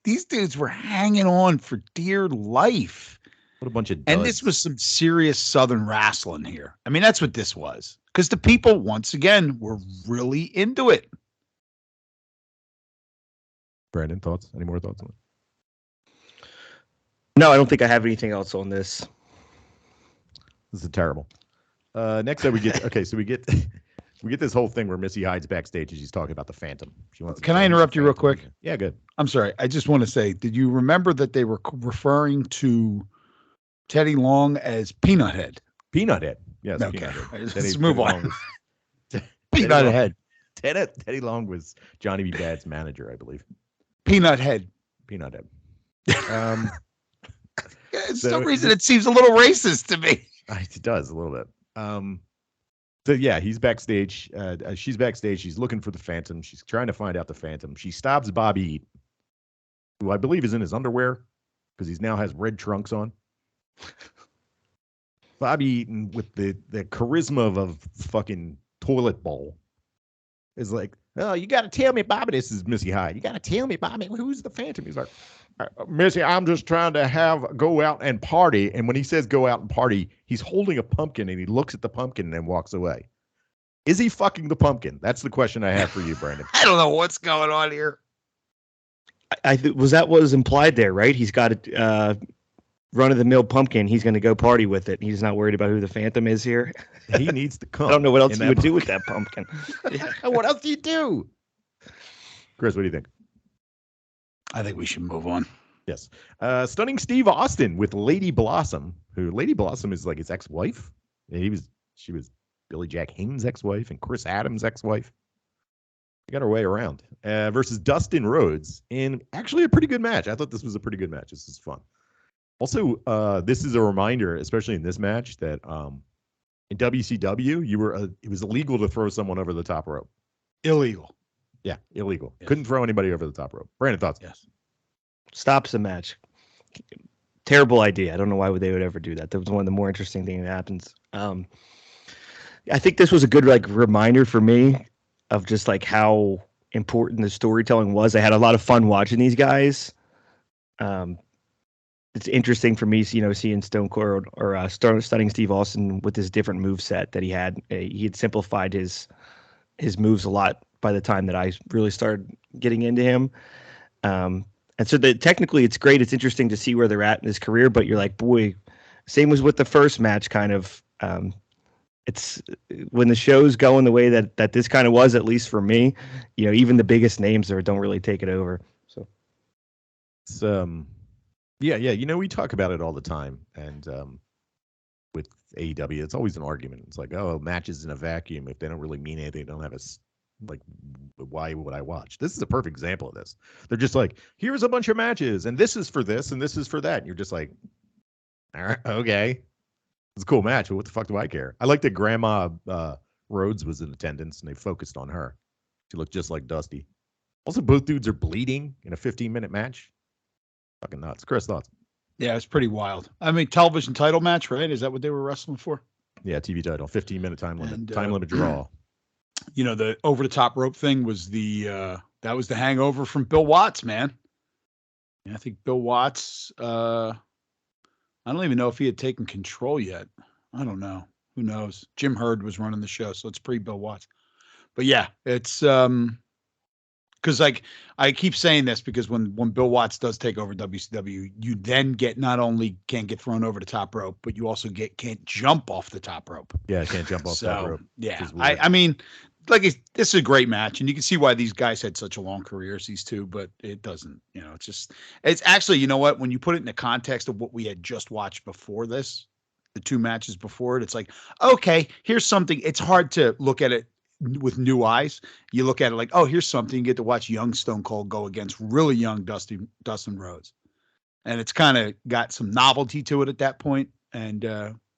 Speaker 3: these dudes were hanging on for dear life.
Speaker 1: What a bunch of duds.
Speaker 3: And this was some serious Southern wrestling here. I mean, that's what this was. Because the people, once again, were really into it.
Speaker 1: Brandon, thoughts? Any more thoughts on it?
Speaker 2: No, I don't think I have anything else on this.
Speaker 1: This is terrible. Next up, we get we get this whole thing where Missy hides backstage as she's talking about the Phantom. She wants.
Speaker 3: Can I interrupt you real quick?
Speaker 1: Yeah, good.
Speaker 3: I'm sorry. I just want to say, did you remember that they were referring to Teddy Long as Peanut Head?
Speaker 1: Peanut Head. Yes.
Speaker 3: Okay.
Speaker 1: Peanut Head.
Speaker 3: Let's move on.
Speaker 2: Peanut Head.
Speaker 1: Teddy Long was Johnny B. Bad's manager, I believe.
Speaker 3: Peanut Head.
Speaker 1: Peanut Head.
Speaker 3: For some reason, it seems a little racist to me.
Speaker 1: It does a little bit. So yeah, he's backstage. She's backstage. She's looking for the Phantom. She's trying to find out the Phantom. She stops Bobby Eaton, who I believe is in his underwear because he now has red trunks on. Bobby Eaton with the charisma of a fucking toilet bowl is like, oh, you got to tell me, Bobby. This is Missy Hyde. You got to tell me, Bobby, who's the Phantom? He's like, Missy, I'm just trying to go out and party. And when he says go out and party, he's holding a pumpkin and he looks at the pumpkin and then walks away. Is he fucking the pumpkin? That's the question I have for you, Brandon.
Speaker 3: I don't know what's going on here.
Speaker 2: Was that what was implied there, right? He's got a run-of-the-mill pumpkin. He's going to go party with it. He's not worried about who the Phantom is here.
Speaker 1: He needs to come.
Speaker 2: I don't know what else you would do with that pumpkin.
Speaker 1: What else do you do? Chris, what do you think?
Speaker 3: I think we should move on.
Speaker 1: Yes. Stunning Steve Austin with Lady Blossom, who Lady Blossom is like his ex-wife. She was Billy Jack Haynes' ex-wife and Chris Adams' ex-wife. She got her way around. Versus Dustin Rhodes in actually a pretty good match. I thought this was a pretty good match. This is fun. Also, this is a reminder, especially in this match, that in WCW, it was illegal to throw someone over the top rope.
Speaker 3: Illegal.
Speaker 1: Yeah, illegal.
Speaker 3: Yes.
Speaker 1: Couldn't throw anybody over the top rope. Brandon, thoughts?
Speaker 3: Yes.
Speaker 2: Stops the match. Terrible idea. I don't know why they would ever do that. That was one of the more interesting things that happens. I think this was a good reminder for me of just how important the storytelling was. I had a lot of fun watching these guys. It's interesting for me, seeing Stone Cold or Stunning Steve Austin with this different move set that he had. He had simplified his moves a lot by the time that I really started getting into him. And so technically it's great. It's interesting to see where they're at in his career, but you're like, boy, same as with the first match kind of. It's when the show's going the way that this kind of was, at least for me, even the biggest names there don't really take it over. So
Speaker 1: it's yeah. We talk about it all the time. And with AEW, it's always an argument. It's like, oh, matches in a vacuum. If they don't really mean anything, they don't have why would I watch? This is a perfect example of this. They're just like, here's a bunch of matches, and this is for this, and this is for that. And you're just like, all right, okay. It's a cool match, but what the fuck do I care? I like that Grandma Rhodes was in attendance, and they focused on her. She looked just like Dusty. Also, both dudes are bleeding in a 15-minute match. Fucking nuts. Chris, thoughts?
Speaker 3: Yeah, it's pretty wild. I mean, television title match, right? Is that what they were wrestling for?
Speaker 1: Yeah, TV title, 15-minute time limit.
Speaker 3: And,
Speaker 1: time limit draw.
Speaker 3: The over the top rope thing was that was the hangover from Bill Watts, man. Yeah, I think Bill Watts, I don't even know if he had taken control yet. I don't know. Who knows? Jim Hurd was running the show, so it's pre-Bill Watts. But yeah, it's because like I keep saying this because when Bill Watts does take over WCW, you then get not only can't get thrown over the top rope, but you also can't jump off the top rope.
Speaker 1: Yeah, can't jump off top rope.
Speaker 3: Yeah, I mean, like this is a great match, and you can see why these guys had such a long careers, these two. But it doesn't, it's actually, you know what? When you put it in the context of what we had just watched before this, the two matches before it, it's like, okay, here's something. It's hard to look at it with new eyes. You look at it like, oh, here's something. You get to watch young Stone Cold go against really young Dustin Rhodes, and it's kind of got some novelty to it at that point. And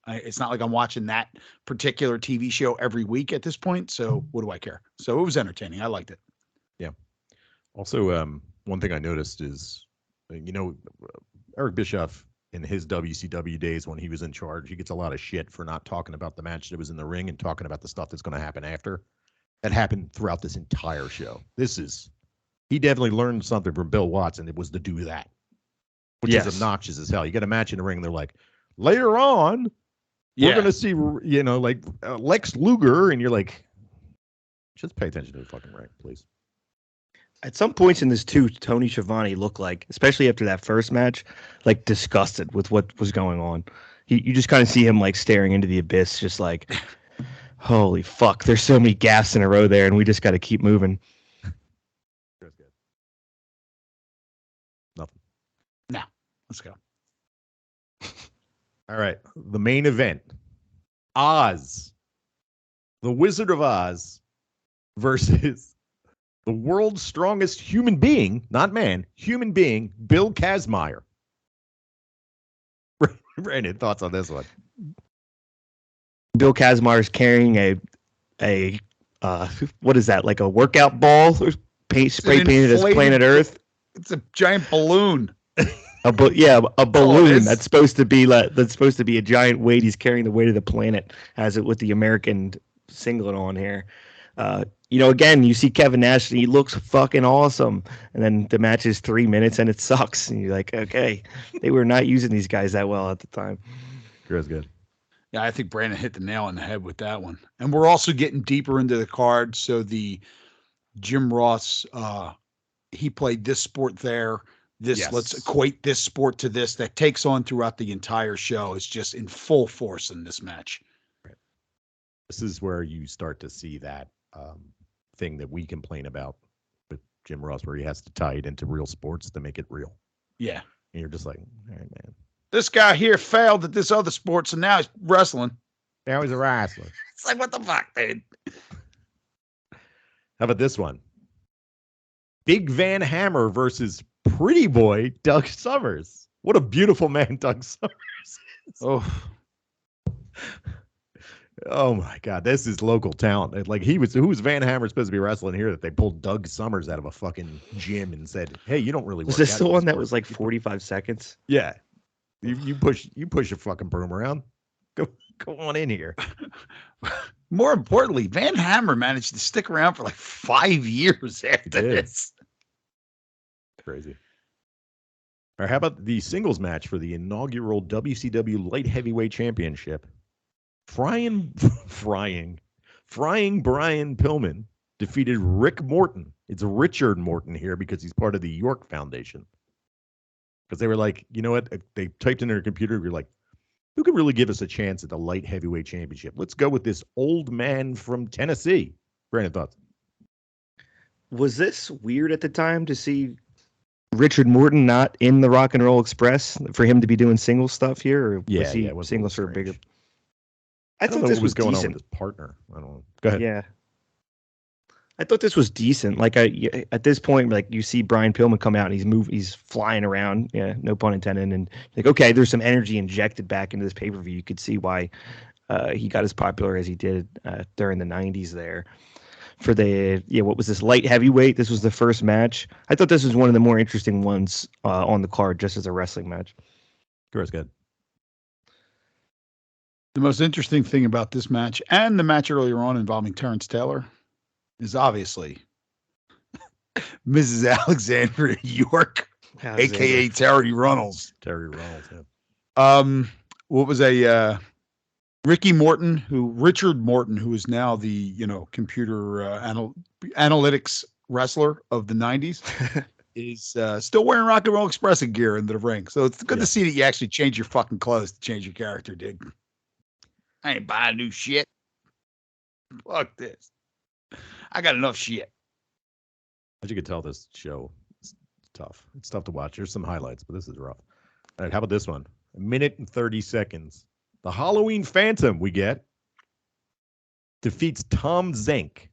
Speaker 3: it's not like I'm watching that particular TV show every week at this point. So what do I care? So it was entertaining. I liked it.
Speaker 1: Yeah. Also, one thing I noticed is, Eric Bischoff in his WCW days when he was in charge, he gets a lot of shit for not talking about the match that was in the ring and talking about the stuff that's going to happen after. That happened throughout this entire show. He definitely learned something from Bill Watts, and it was to do that, which is obnoxious as hell. You get a match in the ring, and they're like, later on, we're going to see, Lex Luger, and you're like, just pay attention to the fucking ring, please.
Speaker 2: At some points in this too, Tony Schiavone looked like, especially after that first match, like disgusted with what was going on. You just kind of see him like staring into the abyss, just like, holy fuck, there's so many gaffes in a row there, and we just got to keep moving.
Speaker 1: That's good. Nothing.
Speaker 3: No, let's go.
Speaker 1: All right, the main event. Oz. The Wizard of Oz versus the world's strongest human being, not man, human being, Bill Kazmaier. Brandon, thoughts on this one?
Speaker 2: Bill Kazmaier's carrying a what is that, like a workout ball or spray painted as planet Earth?
Speaker 3: It's a giant balloon.
Speaker 2: A balloon that's supposed to be a giant weight. He's carrying the weight of the planet, has it with the American singlet on here. Again, you see Kevin Nash, and he looks fucking awesome. And then the match is 3 minutes and it sucks. And you're like, okay, they were not using these guys that well at the time.
Speaker 1: That's good.
Speaker 3: Yeah, I think Brandon hit the nail on the head with that one. And we're also getting deeper into the card. So the Jim Ross, he played this sport there. Let's equate this sport to this. That takes on throughout the entire show. Is just in full force in this match.
Speaker 1: Right. This is where you start to see that thing that we complain about with Jim Ross, where he has to tie it into real sports to make it real.
Speaker 3: Yeah.
Speaker 1: And you're just like, all right, man.
Speaker 3: This guy here failed at this other sport, so now he's wrestling.
Speaker 1: Now he's a wrestler.
Speaker 3: It's like, what the fuck, dude?
Speaker 1: How about this one? Big Van Hammer versus Pretty Boy Doug Summers. What a beautiful man Doug Summers is. Oh my God, this is local talent. Like who was Van Hammer supposed to be wrestling here that they pulled Doug Summers out of a fucking gym and said, "Hey, you don't really work."
Speaker 2: Was this the one that was like 45 seconds?
Speaker 1: Yeah. You push your fucking broom around. Go on in here.
Speaker 3: More importantly, Van Hammer managed to stick around for like 5 years after this.
Speaker 1: Crazy. All right, how about the singles match for the inaugural WCW Light Heavyweight Championship? Frying Brian Pillman defeated Rick Morton. It's Richard Morton here because he's part of the York Foundation. Because they were like, you know what? They typed in their computer. We're like, who could really give us a chance at the Light Heavyweight Championship? Let's go with this old man from Tennessee. Brandon, thoughts?
Speaker 2: Was this weird at the time to see Richard Morton not in the Rock and Roll Express for him to be doing single stuff here? Or was he singles for a bigger? I thought this was
Speaker 1: going
Speaker 2: decent.
Speaker 1: on with his partner. I don't know. Go ahead.
Speaker 2: Yeah. I thought this was decent. Like at this point, like you see Brian Pillman come out and he's flying around. Yeah, no pun intended. And like, okay, there's some energy injected back into this pay-per-view. You could see why he got as popular as he did during the 90s there. For what was this, light heavyweight? This was the first match. I thought this was one of the more interesting ones on the card, just as a wrestling match.
Speaker 1: That's good.
Speaker 3: The most interesting thing about this match and the match earlier on involving Terrence Taylor is obviously Mrs. Alexandria York, a.k.a. Terry Runnels.
Speaker 1: Terry Runnels, yeah.
Speaker 3: What was Richard Morton, who is now the computer analytics wrestler of the '90s, is still wearing Rock and Roll Express gear into the ring. So it's good to see that you actually change your fucking clothes to change your character, dude. I ain't buying new shit. Fuck this. I got enough shit.
Speaker 1: As you can tell, this show is tough. It's tough to watch. There's some highlights, but this is rough. All right, how about this one? 1 minute and 30 seconds. The Halloween Phantom we get defeats Tom Zenk.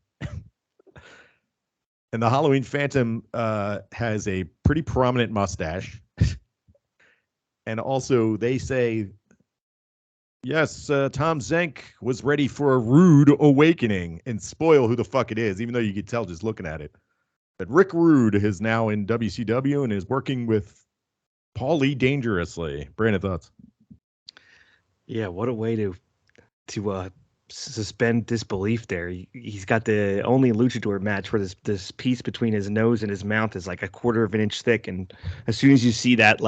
Speaker 1: And the Halloween Phantom has a pretty prominent mustache. And also, they say, yes, Tom Zenk was ready for a rude awakening, and spoil who the fuck it is, even though you could tell just looking at it. But Rick Rude is now in WCW and is working with Paulie Dangerously. Brandon, thoughts?
Speaker 2: Yeah, what a way to suspend disbelief there. He's got the only luchador match where this piece between his nose and his mouth is like 1/4 of an inch thick, and as soon as you see that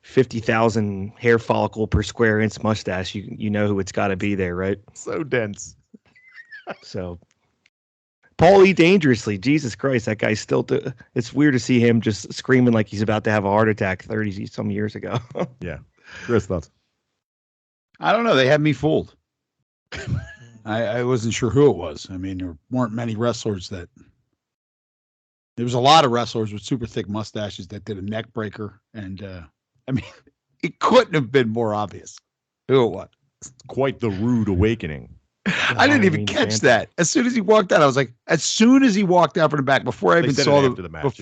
Speaker 2: 50,000 hair follicle per square inch mustache, you know who it's got to be there, right?
Speaker 1: So dense.
Speaker 2: So Paulie Dangerously, Jesus Christ, that guy's still it's weird to see him just screaming like he's about to have a heart attack 30 some years ago.
Speaker 1: Yeah. Chris, thoughts?
Speaker 3: I don't know. They had me fooled. I wasn't sure who it was. I mean, there weren't many wrestlers that. There was a lot of wrestlers with super thick mustaches that did a neck breaker, and I mean, it couldn't have been more obvious who it was.
Speaker 1: Quite the rude awakening.
Speaker 3: I didn't even catch that. As soon as he walked out, I was like, as soon as he walked out from the back, before I even saw the match,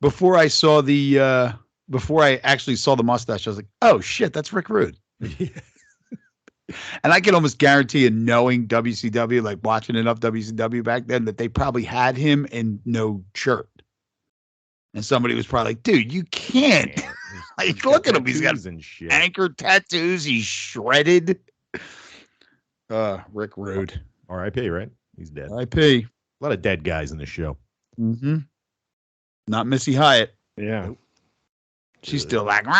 Speaker 3: before I saw the before I actually saw the mustache, I was like, oh shit, that's Rick Rude. And I can almost guarantee, in knowing WCW, like watching enough WCW back then, that they probably had him in no shirt. And somebody was probably like, dude, you can't. Like, look at him. He's got anchor tattoos. He's shredded. Rick Rude.
Speaker 1: R.I.P., right? He's dead.
Speaker 3: R.I.P.
Speaker 1: A lot of dead guys in the show.
Speaker 3: Mm-hmm. Not Missy Hyatt.
Speaker 2: Yeah.
Speaker 1: Nope.
Speaker 3: She's still like,
Speaker 1: still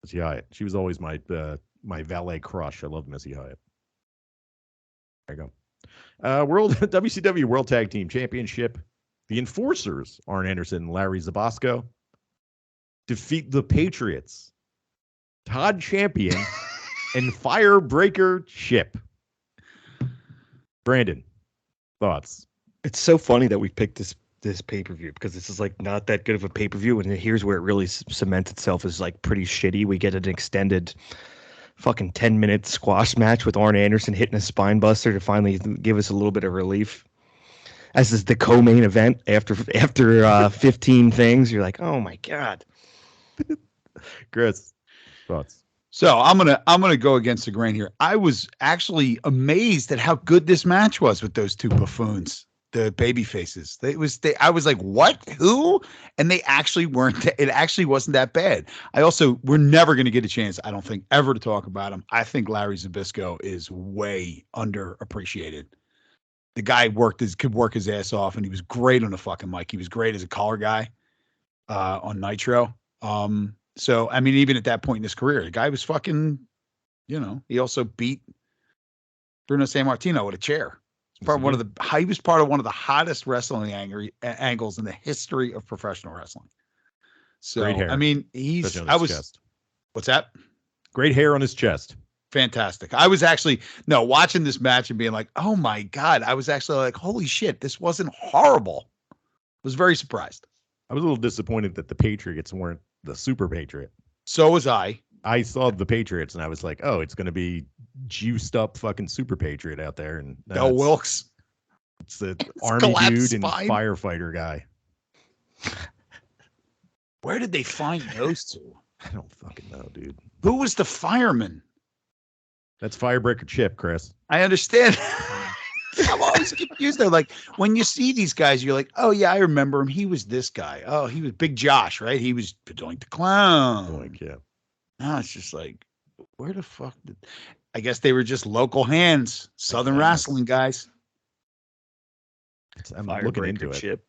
Speaker 1: Missy Hyatt. She was always my valet crush. I love Missy Hyatt. There you go. WCW World Tag Team Championship. The Enforcers, Arn Anderson and Larry Zbyszko, defeat the Patriots, Todd Champion, and Firebreaker Chip. Brandon, thoughts?
Speaker 2: It's so funny that we picked this pay-per-view, because this is not that good of a pay-per-view, and here's where it really cements itself as pretty shitty. We get an extended fucking 10-minute squash match with Arn Anderson hitting a spine buster to finally give us a little bit of relief. As is the co-main event after 15 things, you're like, oh my god.
Speaker 1: Chris, thoughts?
Speaker 3: So I'm gonna go against the grain here. I was actually amazed at how good this match was with those two buffoons, the baby faces. I was like, what? Who? And they actually weren't. It actually wasn't that bad. We're never gonna get a chance, I don't think, ever to talk about him. I think Larry Zbyszko is way underappreciated. The guy could work his ass off, and he was great on the fucking mic. He was great as a collar guy on Nitro. So, I mean, even at that point in his career, the guy was fucking, he also beat Bruno Sammartino with a chair. He was part of one of the hottest wrestling angles in the history of professional wrestling. So,
Speaker 1: great hair.
Speaker 3: I mean,
Speaker 1: chest.
Speaker 3: What's that?
Speaker 1: Great hair on his chest.
Speaker 3: Fantastic. I was actually watching this match and being like, oh my God. I was actually like, holy shit, this wasn't horrible. I was very surprised.
Speaker 1: I was a little disappointed that the Patriots weren't the Super Patriot.
Speaker 3: So was I.
Speaker 1: I saw the Patriots and I was like, oh, it's going to be juiced up fucking Super Patriot out there. And
Speaker 3: Del Wilkes.
Speaker 1: It's the army dude and firefighter guy.
Speaker 3: Where did they find those two?
Speaker 1: I don't fucking know, dude.
Speaker 3: Who was the fireman?
Speaker 1: That's Firebreaker Chip, Chris.
Speaker 3: I understand. I'm always confused though. Like when you see these guys, you're like, oh yeah, I remember him. He was this guy. Oh, he was Big Josh, right? He was Doink the Clown.
Speaker 1: Doink, yeah.
Speaker 3: No, it's just like, where the fuck I guess they were just local hands, Southern wrestling guys.
Speaker 1: I'm looking into it.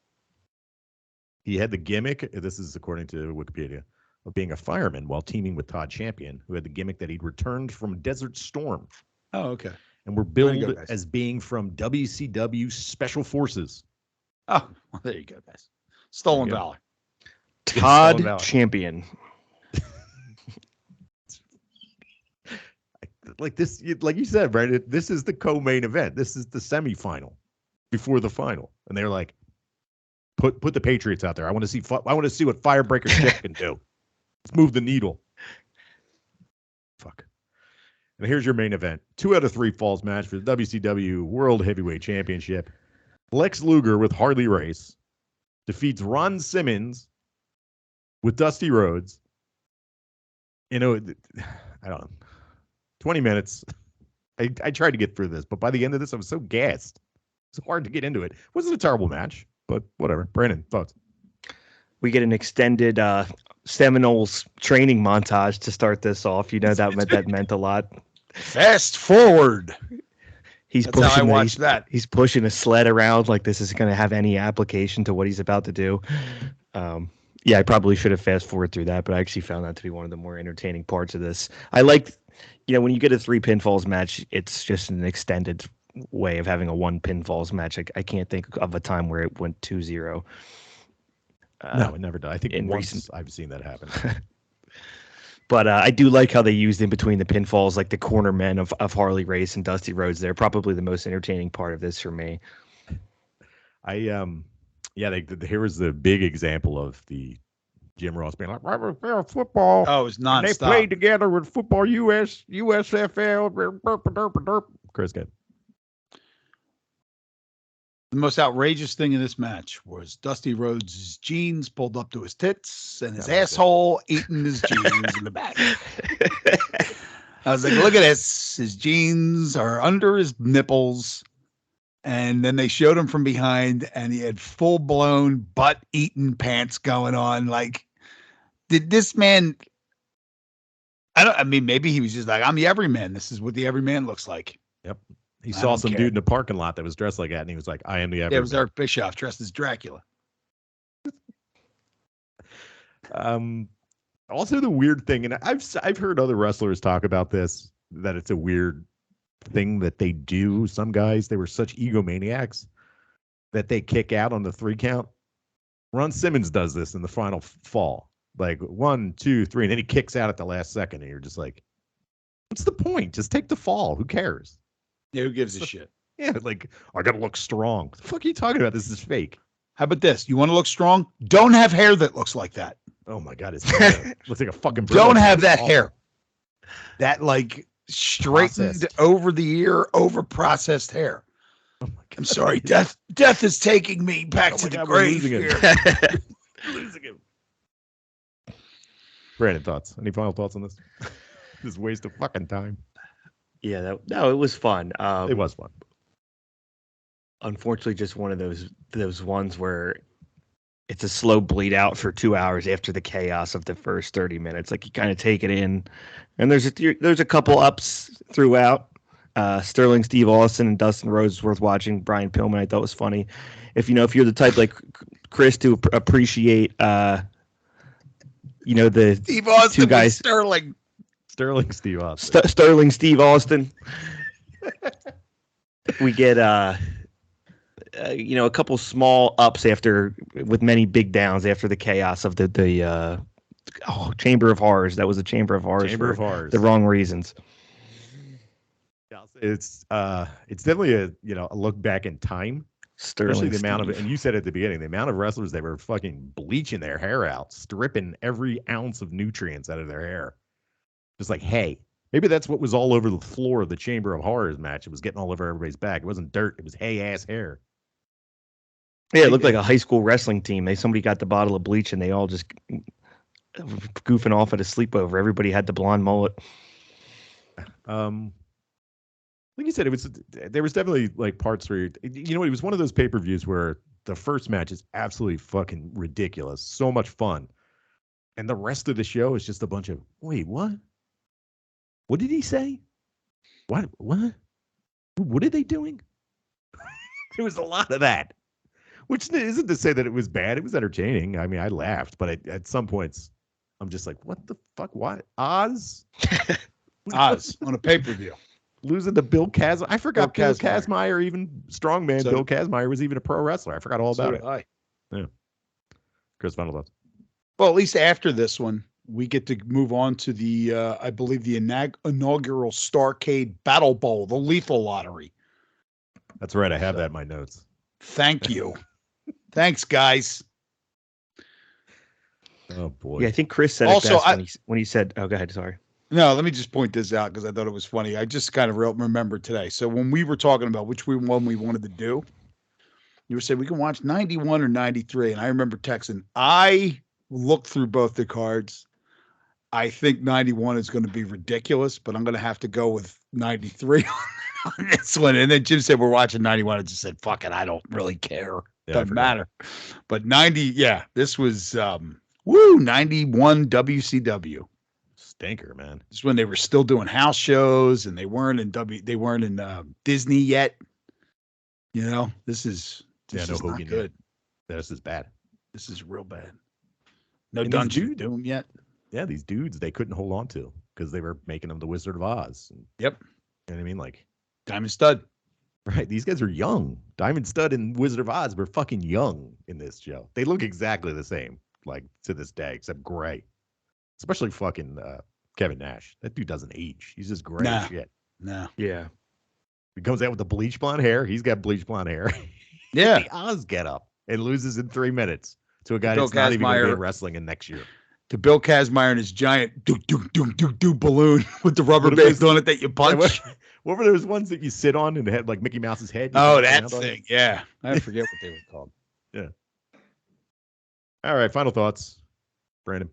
Speaker 1: He had the gimmick. This is according to Wikipedia. of being a fireman while teaming with Todd Champion, who had the gimmick that he'd returned from Desert Storm.
Speaker 3: Oh, okay.
Speaker 1: And were
Speaker 3: Way to
Speaker 1: billed
Speaker 3: go, guys.
Speaker 1: as being from WCW Special Forces.
Speaker 3: Oh, well, there you go, guys. Stolen
Speaker 1: There you go.
Speaker 3: Valor.
Speaker 2: Todd
Speaker 1: Stolen Valor.
Speaker 2: Champion.
Speaker 1: Like this, like you said, right? This is the co-main event. This is the semifinal before the final, and they're like, "Put the Patriots out there. I want to see. I want to see what Firebreaker Chip can do. Let's move the needle." Fuck. And here's your main event: 2 out of 3 falls match for the WCW World Heavyweight Championship. Lex Luger with Harley Race defeats Ron Simmons with Dusty Rhodes. You know, I don't know. 20 minutes. I tried to get through this, but by the end of this, I was so gassed. It's hard to get into it. It wasn't a terrible match, but whatever. Brandon, thoughts?
Speaker 2: We get an extended Seminoles training montage to start this off. You know, that meant a lot.
Speaker 3: Fast forward.
Speaker 2: He's
Speaker 3: That's how I
Speaker 2: pushing
Speaker 3: watched that.
Speaker 2: He's pushing a sled around like this is going to have any application to what he's about to do. Yeah, I probably should have fast forwarded through that, but I actually found that to be one of the more entertaining parts of this. I like, when you get a 3 pinfalls match, it's just an extended way of having a 1 pinfalls match. I can't think of a time where it went 2-0.
Speaker 1: No, it never does. I think
Speaker 2: in
Speaker 1: once I've seen that happen.
Speaker 2: But I do like how they used in between the pinfalls, like the corner men of Harley Race and Dusty Rhodes. They're probably the most entertaining part of this for me.
Speaker 1: Here was the big example of the Jim Ross being like, football.
Speaker 3: Oh, it was nonstop.
Speaker 1: They played together with football USFL. Chris, good.
Speaker 3: The most outrageous thing in this match was Dusty Rhodes' jeans pulled up to his tits and his asshole eating his jeans in the back. I was like, look at this. His jeans are under his nipples. And then they showed him from behind and he had full-blown butt-eating pants going on. Like, did this man... maybe he was just like, I'm the everyman. This is what the everyman looks like.
Speaker 1: Yep. He saw some dude in the parking lot that was dressed like that, and he was like, I am the everyman.
Speaker 3: Yeah, it was Eric Bischoff dressed as Dracula.
Speaker 1: Also, the weird thing, and I've heard other wrestlers talk about this, that it's a weird thing that they do. Some guys, they were such egomaniacs that they kick out on the 3 count. Ron Simmons does this in the final fall. Like 1, 2, 3, and then he kicks out at the last second, and you're just like, what's the point? Just take the fall. Who cares?
Speaker 3: Yeah, who gives a shit?
Speaker 1: Yeah, like, I gotta look strong. What the fuck are you talking about? This is fake.
Speaker 3: How about this? You want to look strong? Don't have hair that looks like that.
Speaker 1: Oh my god, it's looks like a fucking.
Speaker 3: Don't have that hair. That like straightened
Speaker 1: Processed.
Speaker 3: over the ear, over processed hair.
Speaker 1: Oh my god.
Speaker 3: I'm sorry, death is taking me back to the grave
Speaker 1: losing
Speaker 3: here.
Speaker 1: him. Losing him. Brandon, thoughts? Any final thoughts on this? This waste of fucking time.
Speaker 2: Yeah, it was fun.
Speaker 1: It was fun.
Speaker 2: Unfortunately, just one of those ones where it's a slow bleed out for 2 hours after the chaos of the first 30 minutes. Like you kind of take it in, and there's a couple ups throughout. Sterling, Steve Austin, and Dustin Rhodes is worth watching. Brian Pillman I thought was funny. If you're the type like Chris to appreciate, the
Speaker 3: Steve Austin
Speaker 2: 2 guys,
Speaker 3: Sterling.
Speaker 1: Steve Austin.
Speaker 2: Sterling, Steve Austin. We get a couple small ups with many big downs after the chaos of the Chamber of Horrors. That was a Chamber of Horrors.
Speaker 1: Chamber of Horrors.
Speaker 2: The wrong reasons.
Speaker 1: It's definitely a look back in time.
Speaker 2: Sterling,
Speaker 1: especially the amount of, and you said at the beginning, the amount of wrestlers they were fucking bleaching their hair out, stripping every ounce of nutrients out of their hair. Just like, hey, maybe that's what was all over the floor of the Chamber of Horrors match. It was getting all over everybody's back. It wasn't dirt. It was hay-ass hair.
Speaker 2: Yeah, it looked like a high school wrestling team. Somebody got the bottle of bleach and they all just goofing off at a sleepover. Everybody had the blonde mullet.
Speaker 1: Like you said, there was definitely like parts where it was one of those pay-per-views where the first match is absolutely fucking ridiculous, so much fun, and the rest of the show is just a bunch of wait, what? What did he say? What? What are they doing? There was a lot of that, which isn't to say that it was bad. It was entertaining. I mean, I laughed, but at some points, I'm just like, what the fuck? What? Oz?
Speaker 3: Oz on a pay-per-view.
Speaker 1: Losing to Bill Kazmaier. I forgot Bill
Speaker 3: Kazmaier.
Speaker 1: Kazmaier, even strongman. Bill Kazmaier was even a pro wrestler. I forgot all about it. Yeah. Chris, final thoughts.
Speaker 3: Well, at least after this one, we get to move on to the, I believe, the inaugural Starcade Battle Bowl, the Lethal Lottery.
Speaker 1: That's right. I have that in my notes.
Speaker 3: Thank you. Thanks, guys.
Speaker 1: Oh, boy.
Speaker 2: Yeah, I think Chris said
Speaker 3: Also,
Speaker 2: it best when he said, oh, go ahead. Sorry.
Speaker 3: No, let me just point this out because I thought it was funny. I just kind of remembered today. So when we were talking about which one we wanted to do, you were saying we can watch 91 or 93. And I remember texting, I looked through both the cards. I think 91 is going to be ridiculous, but I'm going to have to go with 93 on this one. And then Jim said, we're watching 91. I just said, fuck it. I don't really care. Doesn't matter. But 90, yeah, this was, 91 WCW.
Speaker 1: Stinker, man.
Speaker 3: This is when they were still doing house shows and they weren't in Disney yet. You know, this is not good.
Speaker 1: This is bad.
Speaker 3: This is real bad. No
Speaker 1: and
Speaker 3: Dungeon of Doom yet.
Speaker 1: Yeah, these dudes they couldn't hold on to because they were making them the Wizard of Oz.
Speaker 3: Yep.
Speaker 1: You know what I mean? Like
Speaker 3: Diamond Stud.
Speaker 1: Right. These guys are young. Diamond Stud and Wizard of Oz were fucking young in this show. They look exactly the same, like to this day, except gray. Especially fucking Kevin Nash. That dude doesn't age. He's just gray as shit.
Speaker 3: No.
Speaker 2: Yeah.
Speaker 1: He comes out with the bleach blonde hair. He's got bleach blonde hair.
Speaker 3: Yeah.
Speaker 1: The Oz get up and loses in 3 minutes to a guy that's not even going to be in wrestling in next year.
Speaker 3: To Bill Kazmaier and his giant do balloon with the rubber bands on it that you punch.
Speaker 1: What were those ones that you sit on and had like Mickey Mouse's head?
Speaker 3: Oh, that thing. Yeah. I forget what they were called.
Speaker 1: Yeah. All right. Final thoughts, Brandon.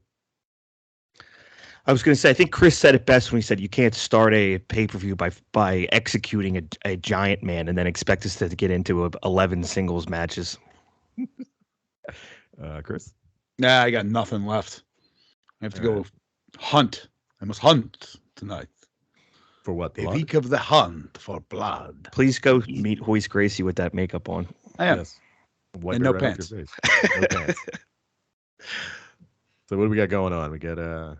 Speaker 2: I was going to say, I think Chris said it best when he said you can't start a pay-per-view by executing a giant man and then expect us to get into 11 singles matches.
Speaker 1: Chris?
Speaker 3: Nah, I got nothing left. I have to go hunt. I must hunt tonight.
Speaker 1: For what?
Speaker 3: The week of the hunt for blood.
Speaker 2: Please go meet Hoist Gracie with that makeup on.
Speaker 3: I am.
Speaker 1: Yes.
Speaker 3: And no pants.
Speaker 1: No pants. So what do we got going on? We got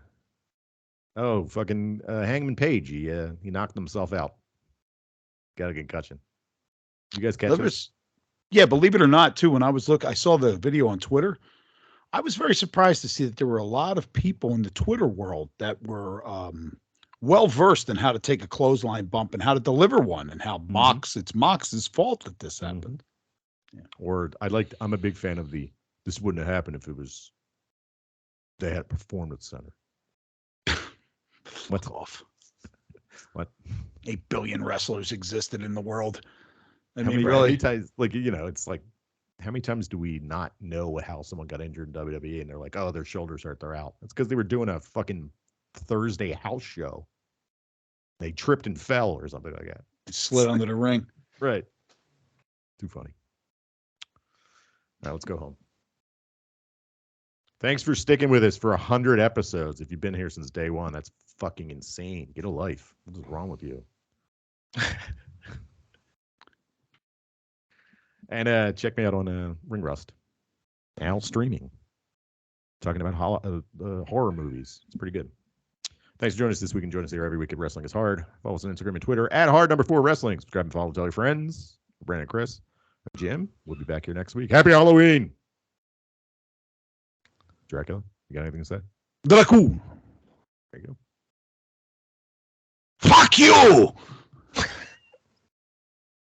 Speaker 1: fucking Hangman Page. He knocked himself out. Got a concussion. You guys catch this?
Speaker 3: Yeah, believe it or not, too. When I saw the video on Twitter. I was very surprised to see that there were a lot of people in the Twitter world that were well versed in how to take a clothesline bump and how to deliver one, and how it's Mox's fault that this happened.
Speaker 1: Yeah. Or I'm a big fan of this wouldn't have happened if it was they had performance center.
Speaker 3: What's off?
Speaker 1: What?
Speaker 3: 8 billion wrestlers existed in the world.
Speaker 1: How many times, it's like, how many times do we not know how someone got injured in WWE and they're like, oh, their shoulders hurt, they're out. It's because they were doing a fucking Thursday house show. They tripped and fell or something like that.
Speaker 3: Slid under the ring.
Speaker 1: Right. Too funny. All right, let's go home. Thanks for sticking with us for 100 episodes. If you've been here since day one, that's fucking insane. Get a life. What is wrong with you? And check me out on Ring Rust. Now streaming. Talking about horror movies. It's pretty good. Thanks for joining us this week, and join us here every week at Wrestling is Hard. Follow us on Instagram and Twitter at hard4wrestling. Subscribe and follow. Tell your friends. Brandon, Chris, Jim. We'll be back here next week. Happy Halloween. Dracula, you got anything to say?
Speaker 3: Dracula.
Speaker 1: There you go.
Speaker 3: Fuck you!